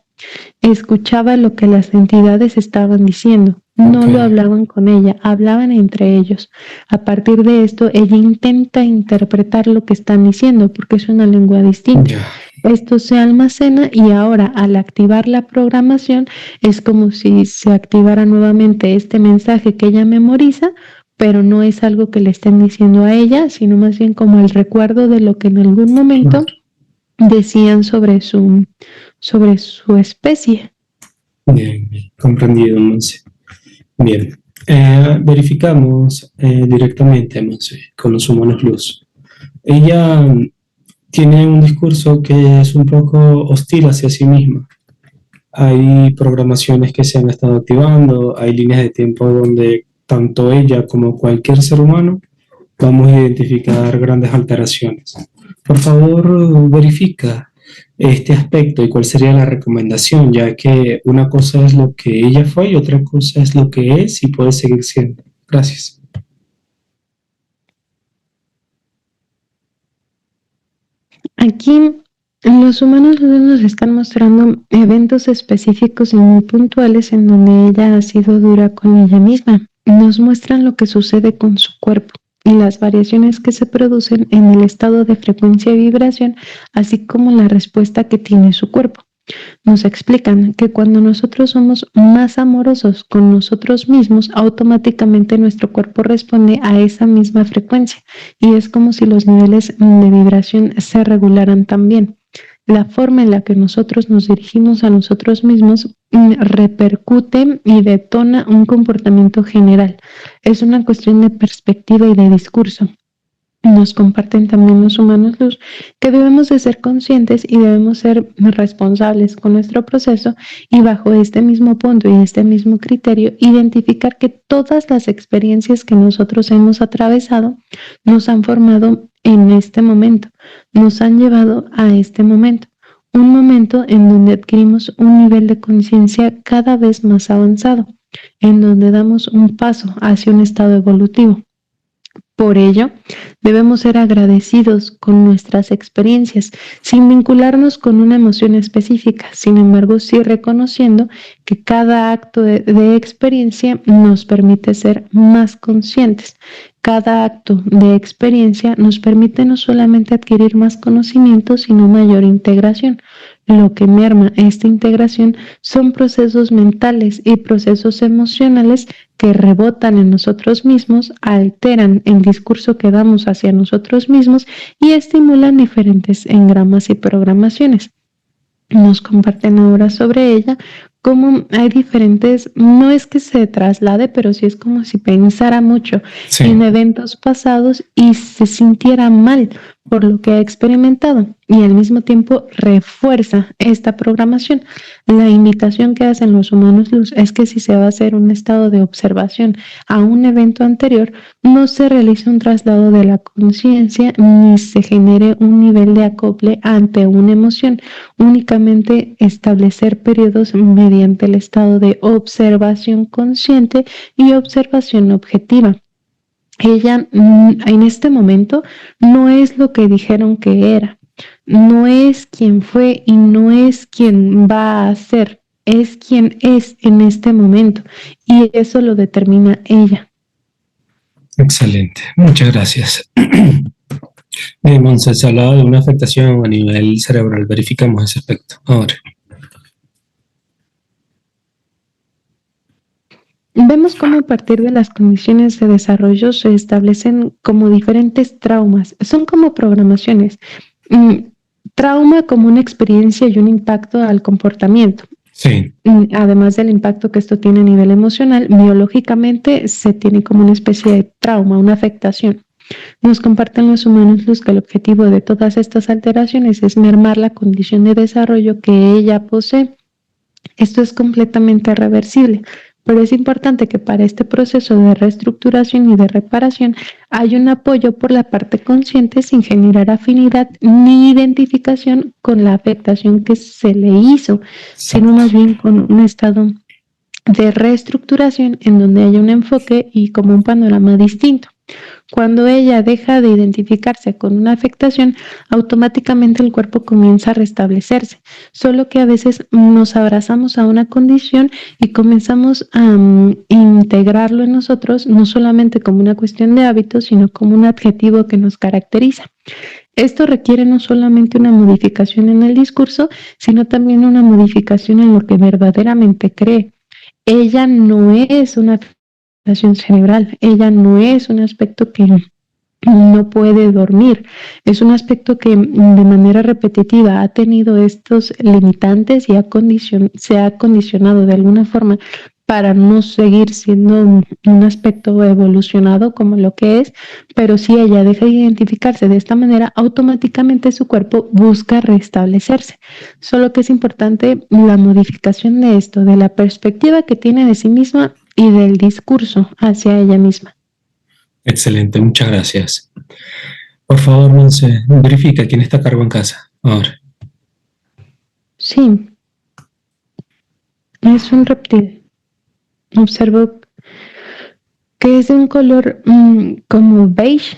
Escuchaba lo que las entidades estaban diciendo. No lo hablaban con ella, hablaban entre ellos. A partir de esto, ella intenta interpretar lo que están diciendo porque es una lengua distinta. Esto se almacena y ahora al activar la programación es como si se activara nuevamente este mensaje que ella memoriza, pero no es algo que le estén diciendo a ella, sino más bien como el recuerdo de lo que en algún momento decían sobre su especie. Bien, comprendido, Monse. Bien. Verificamos directamente, Monse, con los humanos luz. Ella tiene un discurso que es un poco hostil hacia sí misma. Hay programaciones que se han estado activando, hay líneas de tiempo donde tanto ella como cualquier ser humano vamos a identificar grandes alteraciones. Por favor, verifica este aspecto y cuál sería la recomendación, ya que una cosa es lo que ella fue y otra cosa es lo que es y puede seguir siendo. Gracias. Aquí los humanos nos están mostrando eventos específicos y muy puntuales en donde ella ha sido dura con ella misma. Nos muestran lo que sucede con su cuerpo y las variaciones que se producen en el estado de frecuencia y vibración, así como la respuesta que tiene su cuerpo. Nos explican que cuando nosotros somos más amorosos con nosotros mismos, automáticamente nuestro cuerpo responde a esa misma frecuencia y es como si los niveles de vibración se regularan también. La forma en la que nosotros nos dirigimos a nosotros mismos repercute y detona un comportamiento general. Es una cuestión de perspectiva y de discurso. Nos comparten también los humanos luz que debemos de ser conscientes y debemos ser responsables con nuestro proceso y bajo este mismo punto y este mismo criterio identificar que todas las experiencias que nosotros hemos atravesado nos han formado en este momento, nos han llevado a este momento, un momento en donde adquirimos un nivel de conciencia cada vez más avanzado, en donde damos un paso hacia un estado evolutivo. Por ello, debemos ser agradecidos con nuestras experiencias, sin vincularnos con una emoción específica, sin embargo, sí reconociendo que cada acto de experiencia nos permite ser más conscientes. Cada acto de experiencia nos permite no solamente adquirir más conocimiento, sino mayor integración. Lo que merma esta integración son procesos mentales y procesos emocionales que rebotan en nosotros mismos, alteran el discurso que damos hacia nosotros mismos y estimulan diferentes engramas y programaciones. Nos comparten ahora sobre ella cómo hay diferentes, no es que se traslade, pero sí es como si pensara mucho en eventos pasados y se sintiera mal por lo que ha experimentado y al mismo tiempo refuerza esta programación. La invitación que hacen los humanos luz es que si se va a hacer un estado de observación a un evento anterior, no se realice un traslado de la conciencia ni se genere un nivel de acople ante una emoción, únicamente establecer periodos mediante el estado de observación consciente y observación objetiva. Ella en este momento no es lo que dijeron que era, no es quien fue y no es quien va a ser, es quien es en este momento y eso lo determina ella. Excelente, muchas gracias. Monse, se hablaba de una afectación a nivel cerebral, verificamos ese aspecto ahora. Vemos cómo a partir de las condiciones de desarrollo se establecen como diferentes traumas, son como programaciones. Trauma como una experiencia y un impacto al comportamiento. Sí. Además del impacto que esto tiene a nivel emocional, biológicamente se tiene como una especie de trauma, una afectación. Nos comparten los humanos luz que el objetivo de todas estas alteraciones es mermar la condición de desarrollo que ella posee. Esto es completamente reversible, pero es importante que para este proceso de reestructuración y de reparación hay un apoyo por la parte consciente sin generar afinidad ni identificación con la afectación que se le hizo, sino más bien con un estado de reestructuración en donde haya un enfoque y como un panorama distinto. Cuando ella deja de identificarse con una afectación, automáticamente el cuerpo comienza a restablecerse, solo que a veces nos abrazamos a una condición y comenzamos a integrarlo en nosotros, no solamente como una cuestión de hábito, sino como un adjetivo que nos caracteriza. Esto requiere no solamente una modificación en el discurso, sino también una modificación en lo que verdaderamente cree. Ella no es una afectación cerebral, ella no es un aspecto que no puede dormir, es un aspecto que de manera repetitiva ha tenido estos limitantes y se ha condicionado de alguna forma para no seguir siendo un aspecto evolucionado como lo que es, pero si ella deja de identificarse de esta manera, automáticamente su cuerpo busca restablecerse. Solo que es importante la modificación de esto, de la perspectiva que tiene de sí misma y del discurso hacia ella misma. Excelente, muchas gracias. Por favor, Monse, verifica quién está a cargo en casa. Ahora. Sí, es un reptil. Observo que es de un color como beige,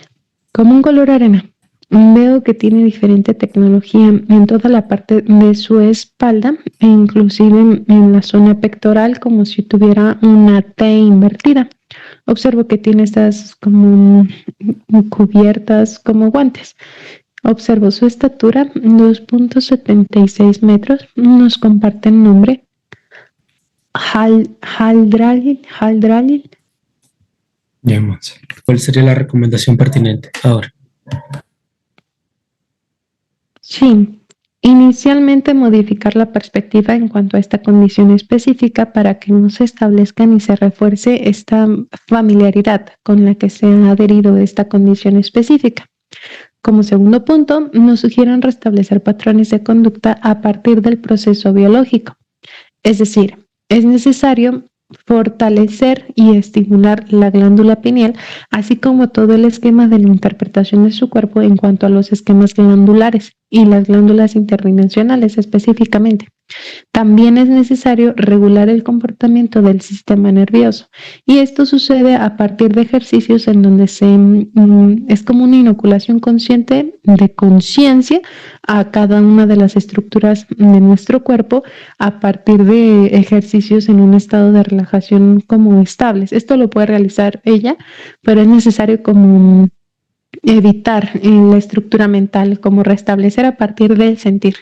como un color arena. Veo que tiene diferente tecnología en toda la parte de su espalda e inclusive en la zona pectoral como si tuviera una T invertida. Observo que tiene estas como cubiertas como guantes. Observo su estatura, 2.76 metros. Nos comparten nombre. Haldralil. Ya, Monse. ¿Cuál sería la recomendación pertinente? Ahora. Sí, inicialmente modificar la perspectiva en cuanto a esta condición específica para que no se establezca ni se refuerce esta familiaridad con la que se ha adherido esta condición específica. Como segundo punto, nos sugieren restablecer patrones de conducta a partir del proceso biológico. Es decir, es necesario fortalecer y estimular la glándula pineal, así como todo el esquema de la interpretación de su cuerpo en cuanto a los esquemas glandulares y las glándulas interdimensionales específicamente. También es necesario regular el comportamiento del sistema nervioso y esto sucede a partir de ejercicios en donde es como una inoculación consciente de conciencia a cada una de las estructuras de nuestro cuerpo a partir de ejercicios en un estado de relajación como estables. Esto lo puede realizar ella, pero es necesario como evitar la estructura mental, como restablecer a partir del sentir.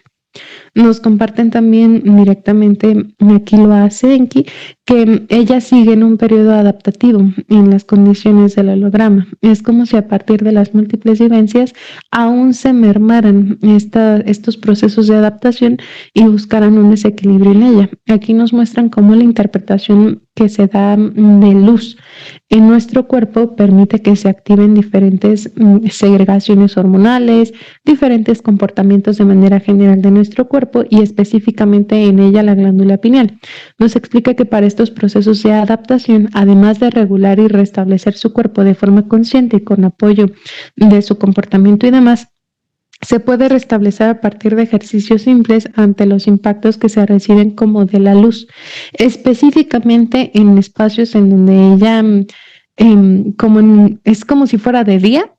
Nos comparten también directamente, aquí lo hace Enki, que ella sigue en un periodo adaptativo en las condiciones del holograma. Es como si a partir de las múltiples vivencias aún se mermaran estos procesos de adaptación y buscaran un desequilibrio en ella. Aquí nos muestran cómo la interpretación que se da de luz en nuestro cuerpo permite que se activen diferentes segregaciones hormonales, diferentes comportamientos de manera general de nuestro cuerpo y específicamente en ella la glándula pineal. Nos explica que para estos procesos de adaptación, además de regular y restablecer su cuerpo de forma consciente y con apoyo de su comportamiento y demás, se puede restablecer a partir de ejercicios simples ante los impactos que se reciben como de la luz, específicamente en espacios en donde ella, es como si fuera de día,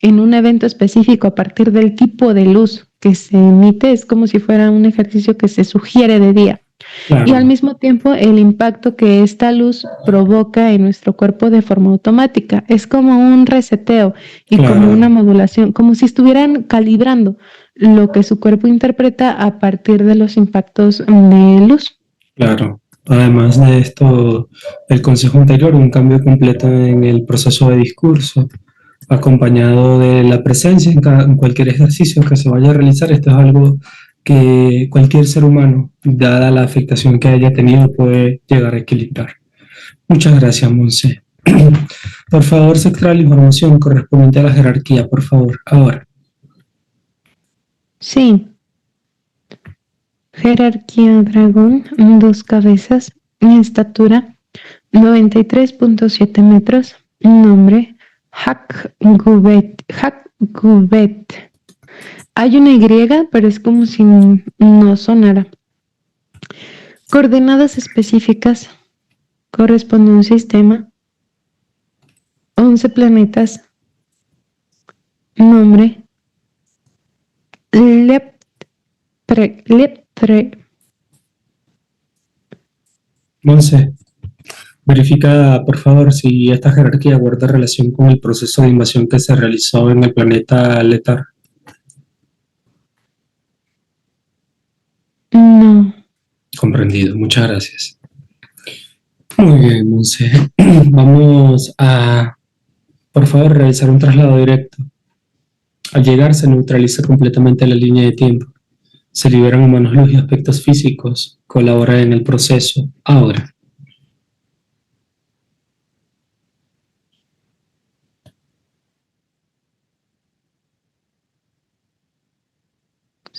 en un evento específico a partir del tipo de luz que se emite, es como si fuera un ejercicio que se sugiere de día. Claro. Y al mismo tiempo el impacto que esta luz provoca en nuestro cuerpo de forma automática. Es como un reseteo y como una modulación, como si estuvieran calibrando lo que su cuerpo interpreta a partir de los impactos de luz. Claro. Además de esto, el consejo anterior, un cambio completo en el proceso de discurso, acompañado de la presencia en cualquier ejercicio que se vaya a realizar. Esto es algo que cualquier ser humano, dada la afectación que haya tenido, puede llegar a equilibrar. Muchas gracias, Monse. Por favor, se extrae la información correspondiente a la jerarquía, por favor. Ahora. Sí. Jerarquía dragón, 2 cabezas, estatura 93.7 metros, nombre Hakgubet. Hay una Y, pero es como si no sonara. Coordenadas específicas, corresponde a un sistema, 11 planetas, nombre Leptre. Monse, verifica, por favor, si esta jerarquía guarda relación con el proceso de invasión que se realizó en el planeta Letar. No. Comprendido, muchas gracias. Muy bien, Monse. Vamos a, por favor, realizar un traslado directo. Al llegar se neutraliza completamente la línea de tiempo. Se liberan humanos luz y aspectos físicos. Colabora en el proceso. Ahora.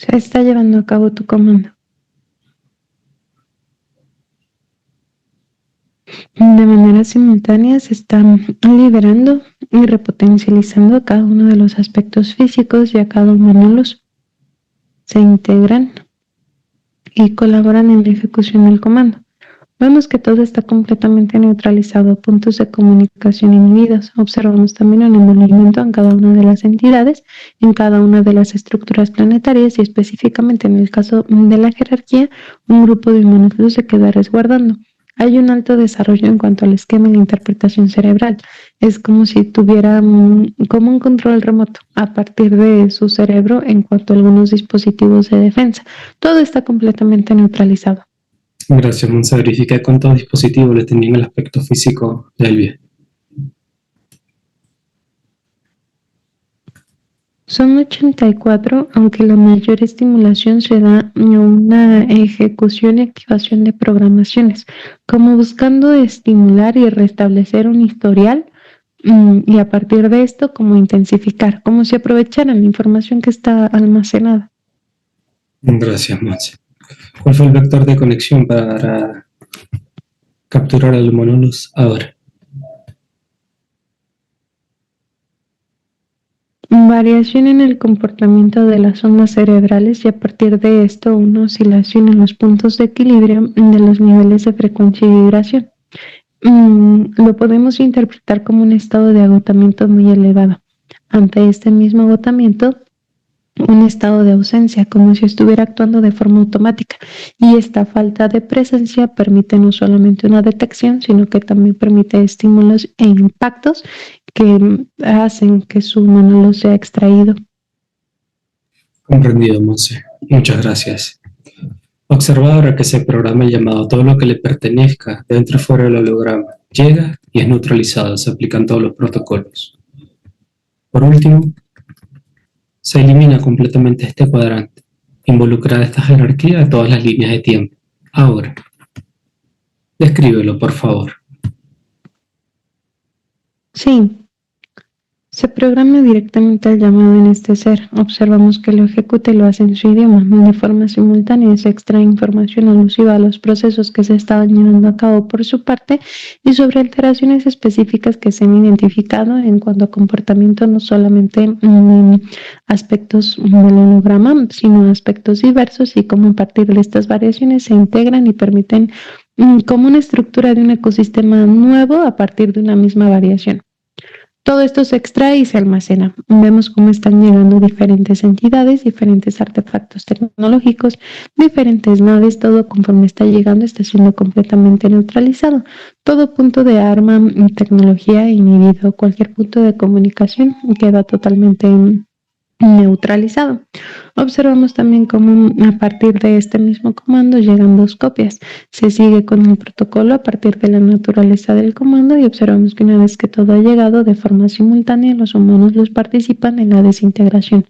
Se está llevando a cabo tu comando. De manera simultánea se están liberando y repotencializando cada uno de los aspectos físicos y a cada uno de los se integran y colaboran en la ejecución del comando. Vemos que todo está completamente neutralizado, puntos de comunicación inhibidos. Observamos también el movimiento en cada una de las entidades, en cada una de las estructuras planetarias y específicamente en el caso de la jerarquía, un grupo de humanos luz se queda resguardando. Hay un alto desarrollo en cuanto al esquema y la interpretación cerebral. Es como si tuviera como un control remoto a partir de su cerebro en cuanto a algunos dispositivos de defensa. Todo está completamente neutralizado. Gracias, Monse. Verifiqué cuántos dispositivos le tenían el aspecto físico de Elvia. Son 84, aunque la mayor estimulación se da en una ejecución y activación de programaciones, como buscando estimular y restablecer un historial y a partir de esto como intensificar, como si aprovecharan la información que está almacenada. Gracias, Monse. ¿Cuál fue el vector de conexión para capturar al monoluz ahora? Variación en el comportamiento de las ondas cerebrales y a partir de esto una oscilación en los puntos de equilibrio de los niveles de frecuencia y vibración. Lo podemos interpretar como un estado de agotamiento muy elevado. Ante este mismo agotamiento, un estado de ausencia, como si estuviera actuando de forma automática. Y esta falta de presencia permite no solamente una detección, sino que también permite estímulos e impactos que hacen que su monólogo sea extraído. Comprendido, Monse. Muchas gracias. Observa ahora que ese programa llamado todo lo que le pertenezca dentro y fuera del holograma llega y es neutralizado, se aplican todos los protocolos. Por último, se elimina completamente este cuadrante, involucrada esta jerarquía de todas las líneas de tiempo. Ahora, descríbelo, por favor. Sí, se programa directamente al llamado en este ser. Observamos que lo ejecuta y lo hace en su idioma. De forma simultánea se extrae información alusiva a los procesos que se estaban llevando a cabo por su parte y sobre alteraciones específicas que se han identificado en cuanto a comportamiento, no solamente aspectos del holograma, sino aspectos diversos y cómo a partir de estas variaciones se integran y permiten como una estructura de un ecosistema nuevo a partir de una misma variación. Todo esto se extrae y se almacena. Vemos cómo están llegando diferentes entidades, diferentes artefactos tecnológicos, diferentes naves, todo conforme está llegando está siendo completamente neutralizado. Todo punto de arma, tecnología inhibido, cualquier punto de comunicación queda totalmente neutralizado. Observamos también cómo a partir de este mismo comando llegan dos copias. Se sigue con el protocolo a partir de la naturaleza del comando y observamos que una vez que todo ha llegado de forma simultánea, los humanos los participan en la desintegración.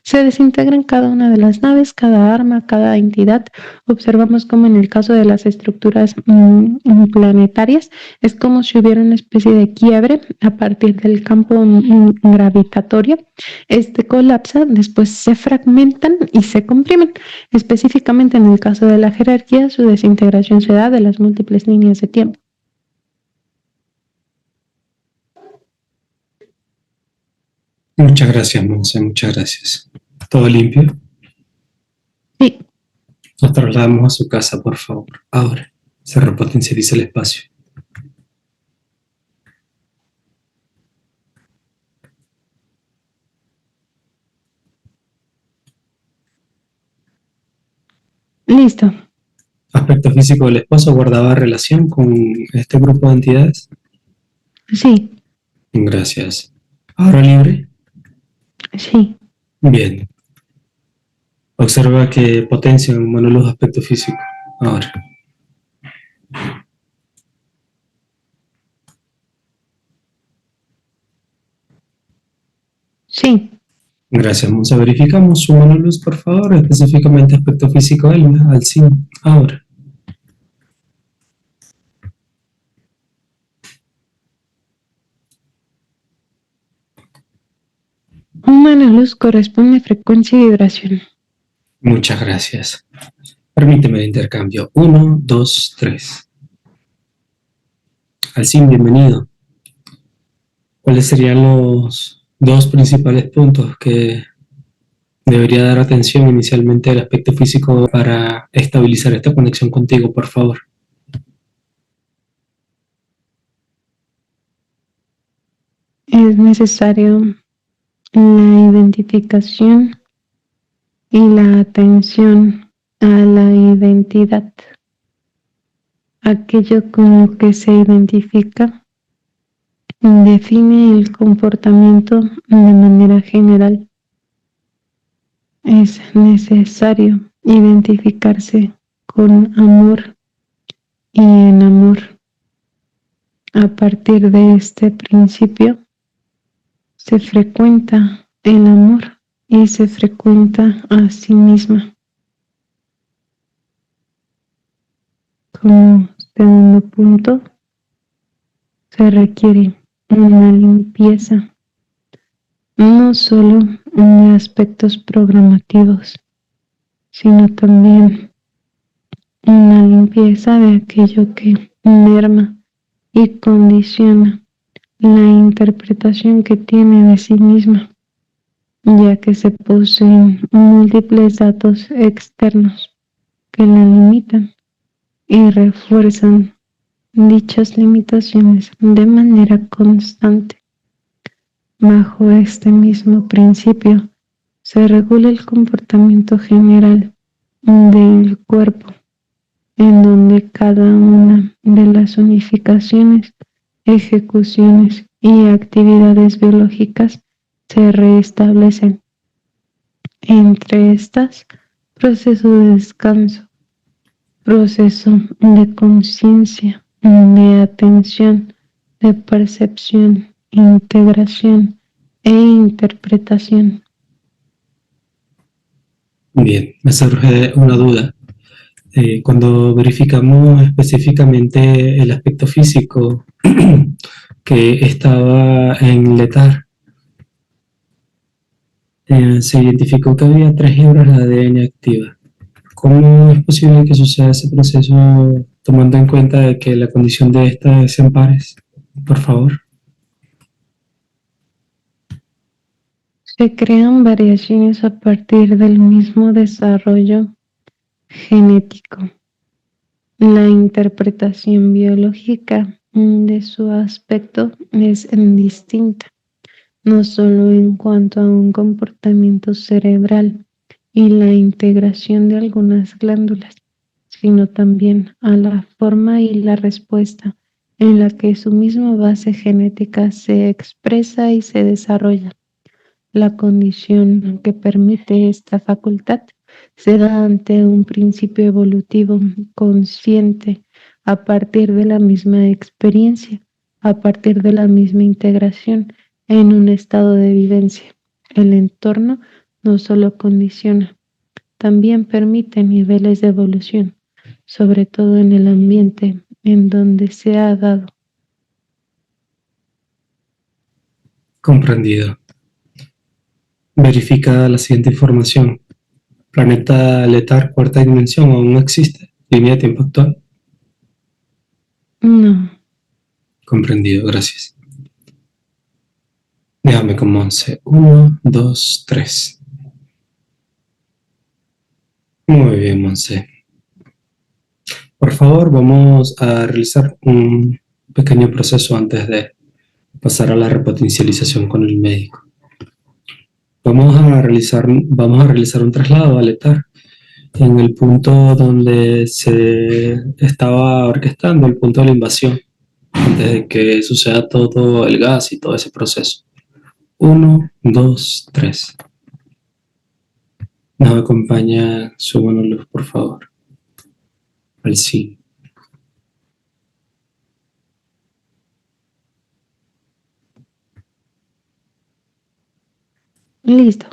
Se desintegran cada una de las naves, cada arma, cada entidad. Observamos cómo en el caso de las estructuras planetarias es como si hubiera una especie de quiebre a partir del campo gravitatorio. Este colapsa, después se fragmentan y se comprimen. Específicamente en el caso de la jerarquía, su desintegración se da de las múltiples líneas de tiempo. Muchas gracias, Monse, muchas gracias. ¿Todo limpio? Sí. Nos trasladamos a su casa, por favor. Ahora, se repotencializa el espacio. Listo. ¿Aspecto físico del esposo guardaba relación con este grupo de entidades? Sí. Gracias. ¿Ahora libre? Sí. Bien. Observa que potencia un monoluz aspecto físico. Ahora. Sí. Gracias, Monse. Verificamos su monoluz, por favor, específicamente aspecto físico al 100. Ahora. Humana luz corresponde a frecuencia y vibración. Muchas gracias. Permíteme el intercambio. 1, 2, 3. Alcin, bienvenido. ¿Cuáles serían los dos principales puntos que debería dar atención inicialmente al aspecto físico para estabilizar esta conexión contigo, por favor? Es necesario la identificación y la atención a la identidad. Aquello con lo que se identifica define el comportamiento de manera general. Es necesario identificarse con amor y en amor. A partir de este principio se frecuenta el amor y se frecuenta a sí misma. Como segundo punto, se requiere una limpieza, no solo de aspectos programativos, sino también una limpieza de aquello que merma y condiciona la interpretación que tiene de sí misma, ya que se poseen múltiples datos externos que la limitan y refuerzan dichas limitaciones de manera constante. Bajo este mismo principio se regula el comportamiento general del cuerpo, en donde cada una de las unificaciones, ejecuciones y actividades biológicas se restablecen. Entre estas, proceso de descanso, proceso de conciencia, de atención, de percepción, integración e interpretación. Bien, me surge una duda. Cuando verificamos específicamente el aspecto físico que estaba en Letar, se identificó que había 3 hebras de ADN activas. ¿Cómo es posible que suceda ese proceso tomando en cuenta de que la condición de esta es en pares? Por favor. Se crean variaciones a partir del mismo desarrollo genético. La interpretación biológica de su aspecto es distinta, no solo en cuanto a un comportamiento cerebral y la integración de algunas glándulas, sino también a la forma y la respuesta en la que su misma base genética se expresa y se desarrolla. La condición que permite esta facultad se da ante un principio evolutivo consciente a partir de la misma experiencia, a partir de la misma integración en un estado de vivencia. El entorno no solo condiciona, también permite niveles de evolución, sobre todo en el ambiente en donde se ha dado. Comprendido. Verifica la siguiente información. Planeta Letar, cuarta dimensión, ¿aún no existe? Línea de tiempo actual. No. Comprendido, gracias. Déjame con Monse. 1, 2, 3. Muy bien, Monse. Por favor, vamos a realizar un pequeño proceso antes de pasar a la repotencialización con el médico. Vamos a realizar un traslado al ETAR en el punto donde se estaba orquestando el punto de la invasión, antes de que suceda todo el gas y todo ese proceso. 1, 2, 3. Nos acompaña su buena luz, por favor. Al sí. Listo.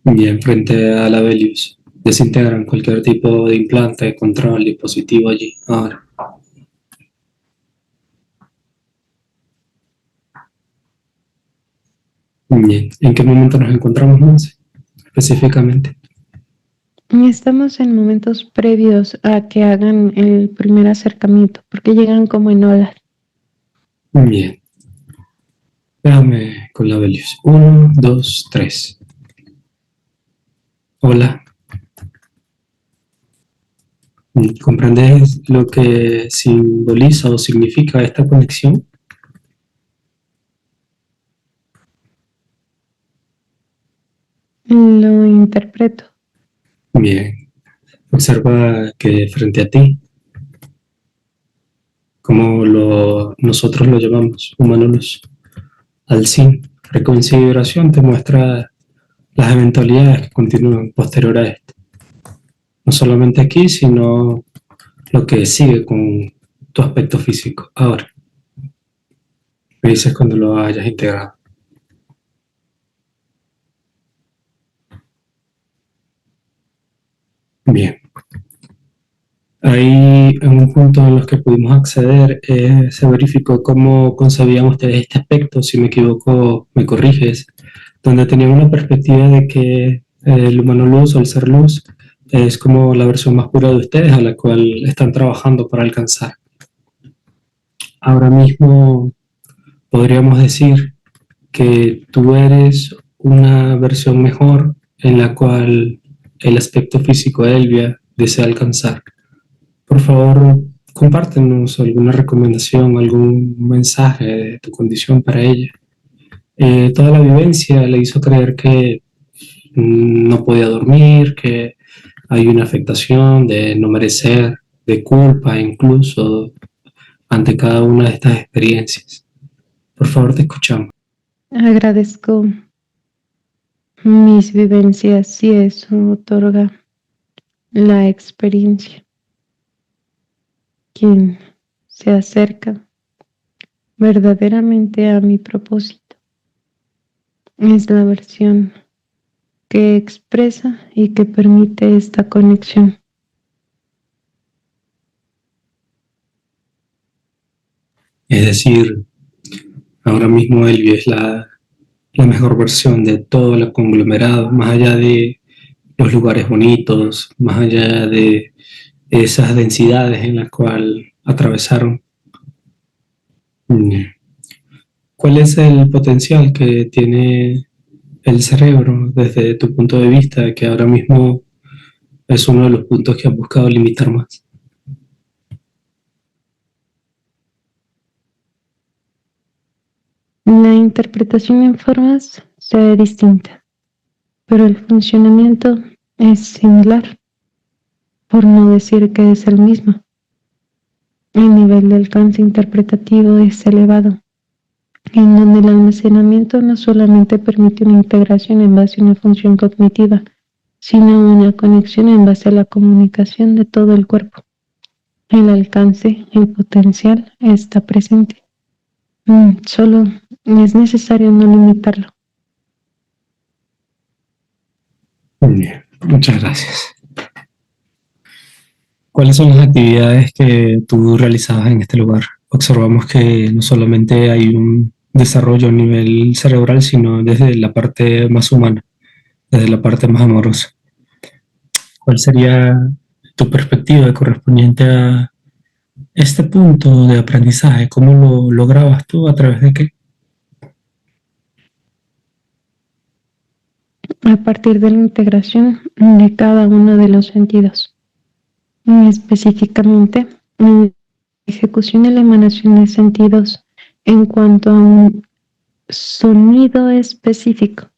Bien, frente a la Velius. Desintegran cualquier tipo de implante, control, dispositivo allí. Ahora. Bien. ¿En qué momento nos encontramos, Monse? Específicamente. Estamos en momentos previos a que hagan el primer acercamiento, porque llegan como en olas. Bien. Déjame con la Belius. 1, 2, 3. Hola. ¿Comprendes lo que simboliza o significa esta conexión? Lo interpreto. Bien. Observa que frente a ti, como nosotros lo llamamos, humanos, al sin frecuencia y vibración te muestra las eventualidades que continúan posterior a esto. No solamente aquí, sino lo que sigue con tu aspecto físico. Ahora, me dices cuando lo hayas integrado. Bien. Ahí, en un punto en los que pudimos acceder, se verificó cómo concebían ustedes este aspecto. Si me equivoco, me corriges, donde tenían una perspectiva de que el humano luz o el ser luz es como la versión más pura de ustedes a la cual están trabajando para alcanzar. Ahora mismo podríamos decir que tú eres una versión mejor en la cual el aspecto físico de Elvia desea alcanzar. Por favor, compártenos alguna recomendación, algún mensaje de tu condición para ella. Toda la vivencia le hizo creer que no podía dormir, que hay una afectación de no merecer, de culpa incluso ante cada una de estas experiencias. Por favor, te escuchamos. Agradezco mis vivencias y eso otorga la experiencia. Quien se acerca verdaderamente a mi propósito es la versión que expresa y que permite esta conexión. Es decir, ahora mismo Elvia es la mejor versión de todo el conglomerado, más allá de los lugares bonitos, más allá de esas densidades en las cuales atravesaron. ¿Cuál es el potencial que tiene el cerebro desde tu punto de vista, que ahora mismo es uno de los puntos que has buscado limitar más? La interpretación en formas se ve distinta, pero el funcionamiento es similar, por no decir que es el mismo. El nivel de alcance interpretativo es elevado, en donde el almacenamiento no solamente permite una integración en base a una función cognitiva, sino una conexión en base a la comunicación de todo el cuerpo. El alcance, el potencial está presente. Solo es necesario no limitarlo. Bien, muchas gracias. ¿Cuáles son las actividades que tú realizabas en este lugar? Observamos que no solamente hay un desarrollo a nivel cerebral, sino desde la parte más humana, desde la parte más amorosa. ¿Cuál sería tu perspectiva correspondiente a este punto de aprendizaje? ¿Cómo lo lograbas tú? ¿A través de qué? A partir de la integración de cada uno de los sentidos. Específicamente, la ejecución y la emanación de sentidos en cuanto a un sonido específico.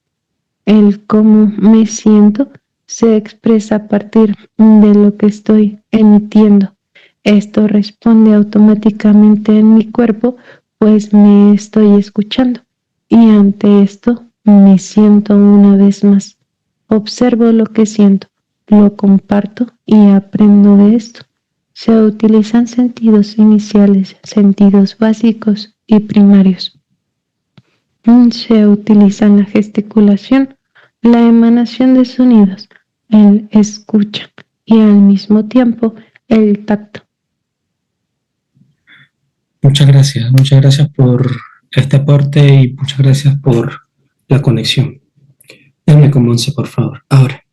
El cómo me siento se expresa a partir de lo que estoy emitiendo. Esto responde automáticamente en mi cuerpo, pues me estoy escuchando. Y ante esto me siento una vez más. Observo lo que siento, lo comparto y aprendo de esto. Se utilizan sentidos iniciales, sentidos básicos y primarios. Se utilizan la gesticulación, la emanación de sonidos, el escucha y al mismo tiempo el tacto. Muchas gracias por este aporte y muchas gracias por la conexión. Dame con Monse, por favor, ahora.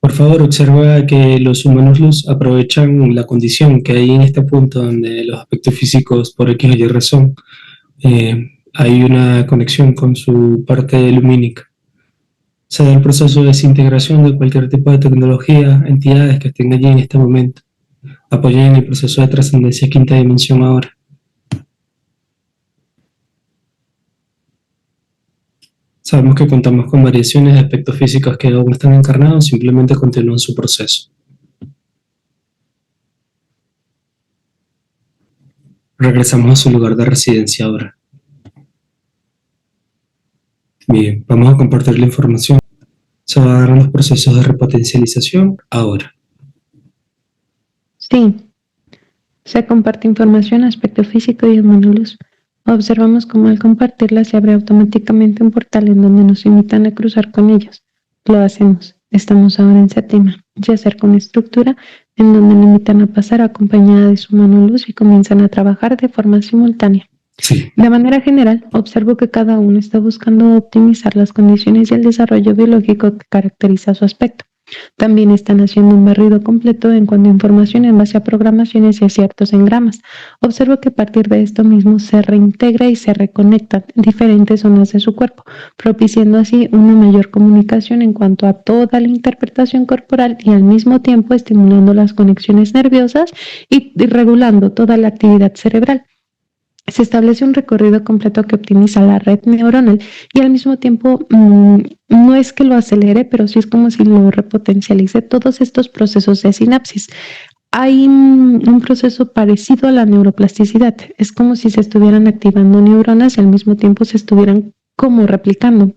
Por favor, observa que los humanos luz aprovechan la condición que hay en este punto donde los aspectos físicos por X o Y razón hay una conexión con su parte lumínica. Se da el proceso de desintegración de cualquier tipo de tecnología, entidades que estén allí en este momento. Apoyen el proceso de trascendencia quinta dimensión ahora. Sabemos que contamos con variaciones de aspectos físicos que aún están encarnados, simplemente continúan su proceso. Regresamos a su lugar de residencia ahora. Bien, vamos a compartir la información. Se van a dar los procesos de repotencialización ahora. Sí, se comparte información, aspecto físico y humano luz. Observamos cómo al compartirla se abre automáticamente un portal en donde nos invitan a cruzar con ellos. Lo hacemos. Estamos ahora en séptima, ya cerca una estructura en donde nos invitan a pasar acompañada de su mano luz y comienzan a trabajar de forma simultánea. Sí. De manera general, observo que cada uno está buscando optimizar las condiciones y el desarrollo biológico que caracteriza su aspecto. También están haciendo un barrido completo en cuanto a información en base a programaciones y a ciertos engramas. Observo que a partir de esto mismo se reintegra y se reconectan diferentes zonas de su cuerpo, propiciando así una mayor comunicación en cuanto a toda la interpretación corporal y al mismo tiempo estimulando las conexiones nerviosas y regulando toda la actividad cerebral. Se establece un recorrido completo que optimiza la red neuronal y al mismo tiempo no es que lo acelere, pero sí es como si lo repotencialice todos estos procesos de sinapsis. Hay un proceso parecido a la neuroplasticidad. Es como si se estuvieran activando neuronas y al mismo tiempo se estuvieran como replicando.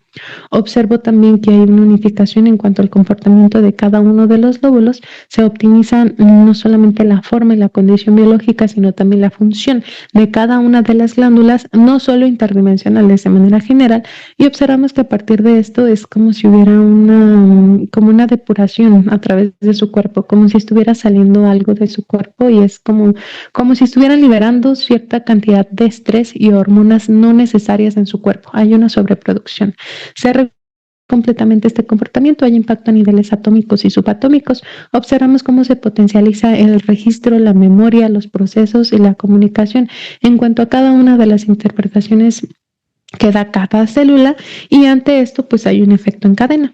Observo también que hay una unificación en cuanto al comportamiento de cada uno de los lóbulos. Se optimiza no solamente la forma y la condición biológica, sino también la función de cada una de las glándulas, no solo interdimensionales de manera general, y observamos que a partir de esto es como si hubiera como una depuración a través de su cuerpo, como si estuviera saliendo algo de su cuerpo y es como si estuvieran liberando cierta cantidad de estrés y hormonas no necesarias en su cuerpo. Hay una sobreproducción. Se completamente este comportamiento, hay impacto a niveles atómicos y subatómicos. Observamos cómo se potencializa el registro, la memoria, los procesos y la comunicación en cuanto a cada una de las interpretaciones que da cada célula y ante esto pues hay un efecto en cadena.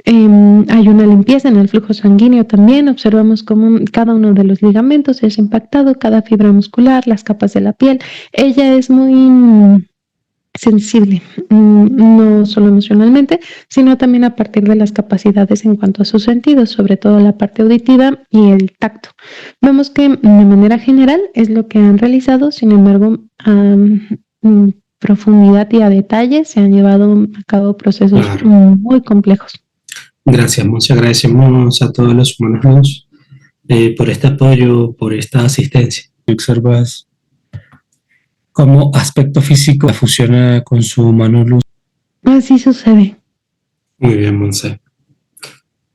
Hay una limpieza en el flujo sanguíneo también, observamos cómo cada uno de los ligamentos es impactado, cada fibra muscular, las capas de la piel. Ella es muy sensible, no solo emocionalmente, sino también a partir de las capacidades en cuanto a sus sentidos, sobre todo la parte auditiva y el tacto. Vemos que de manera general es lo que han realizado, sin embargo, profundidad y a detalle se han llevado a cabo procesos muy complejos. Gracias, muchas agradecemos a todos los humanos luz por este apoyo, por esta asistencia. Observas cómo aspecto físico fusiona con su mano luz. Así sucede. Muy bien, Monse.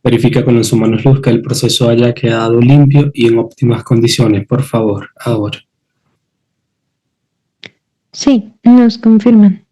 Verifica con los humanos luz que el proceso haya quedado limpio y en óptimas condiciones, por favor, ahora. Sí, nos confirman.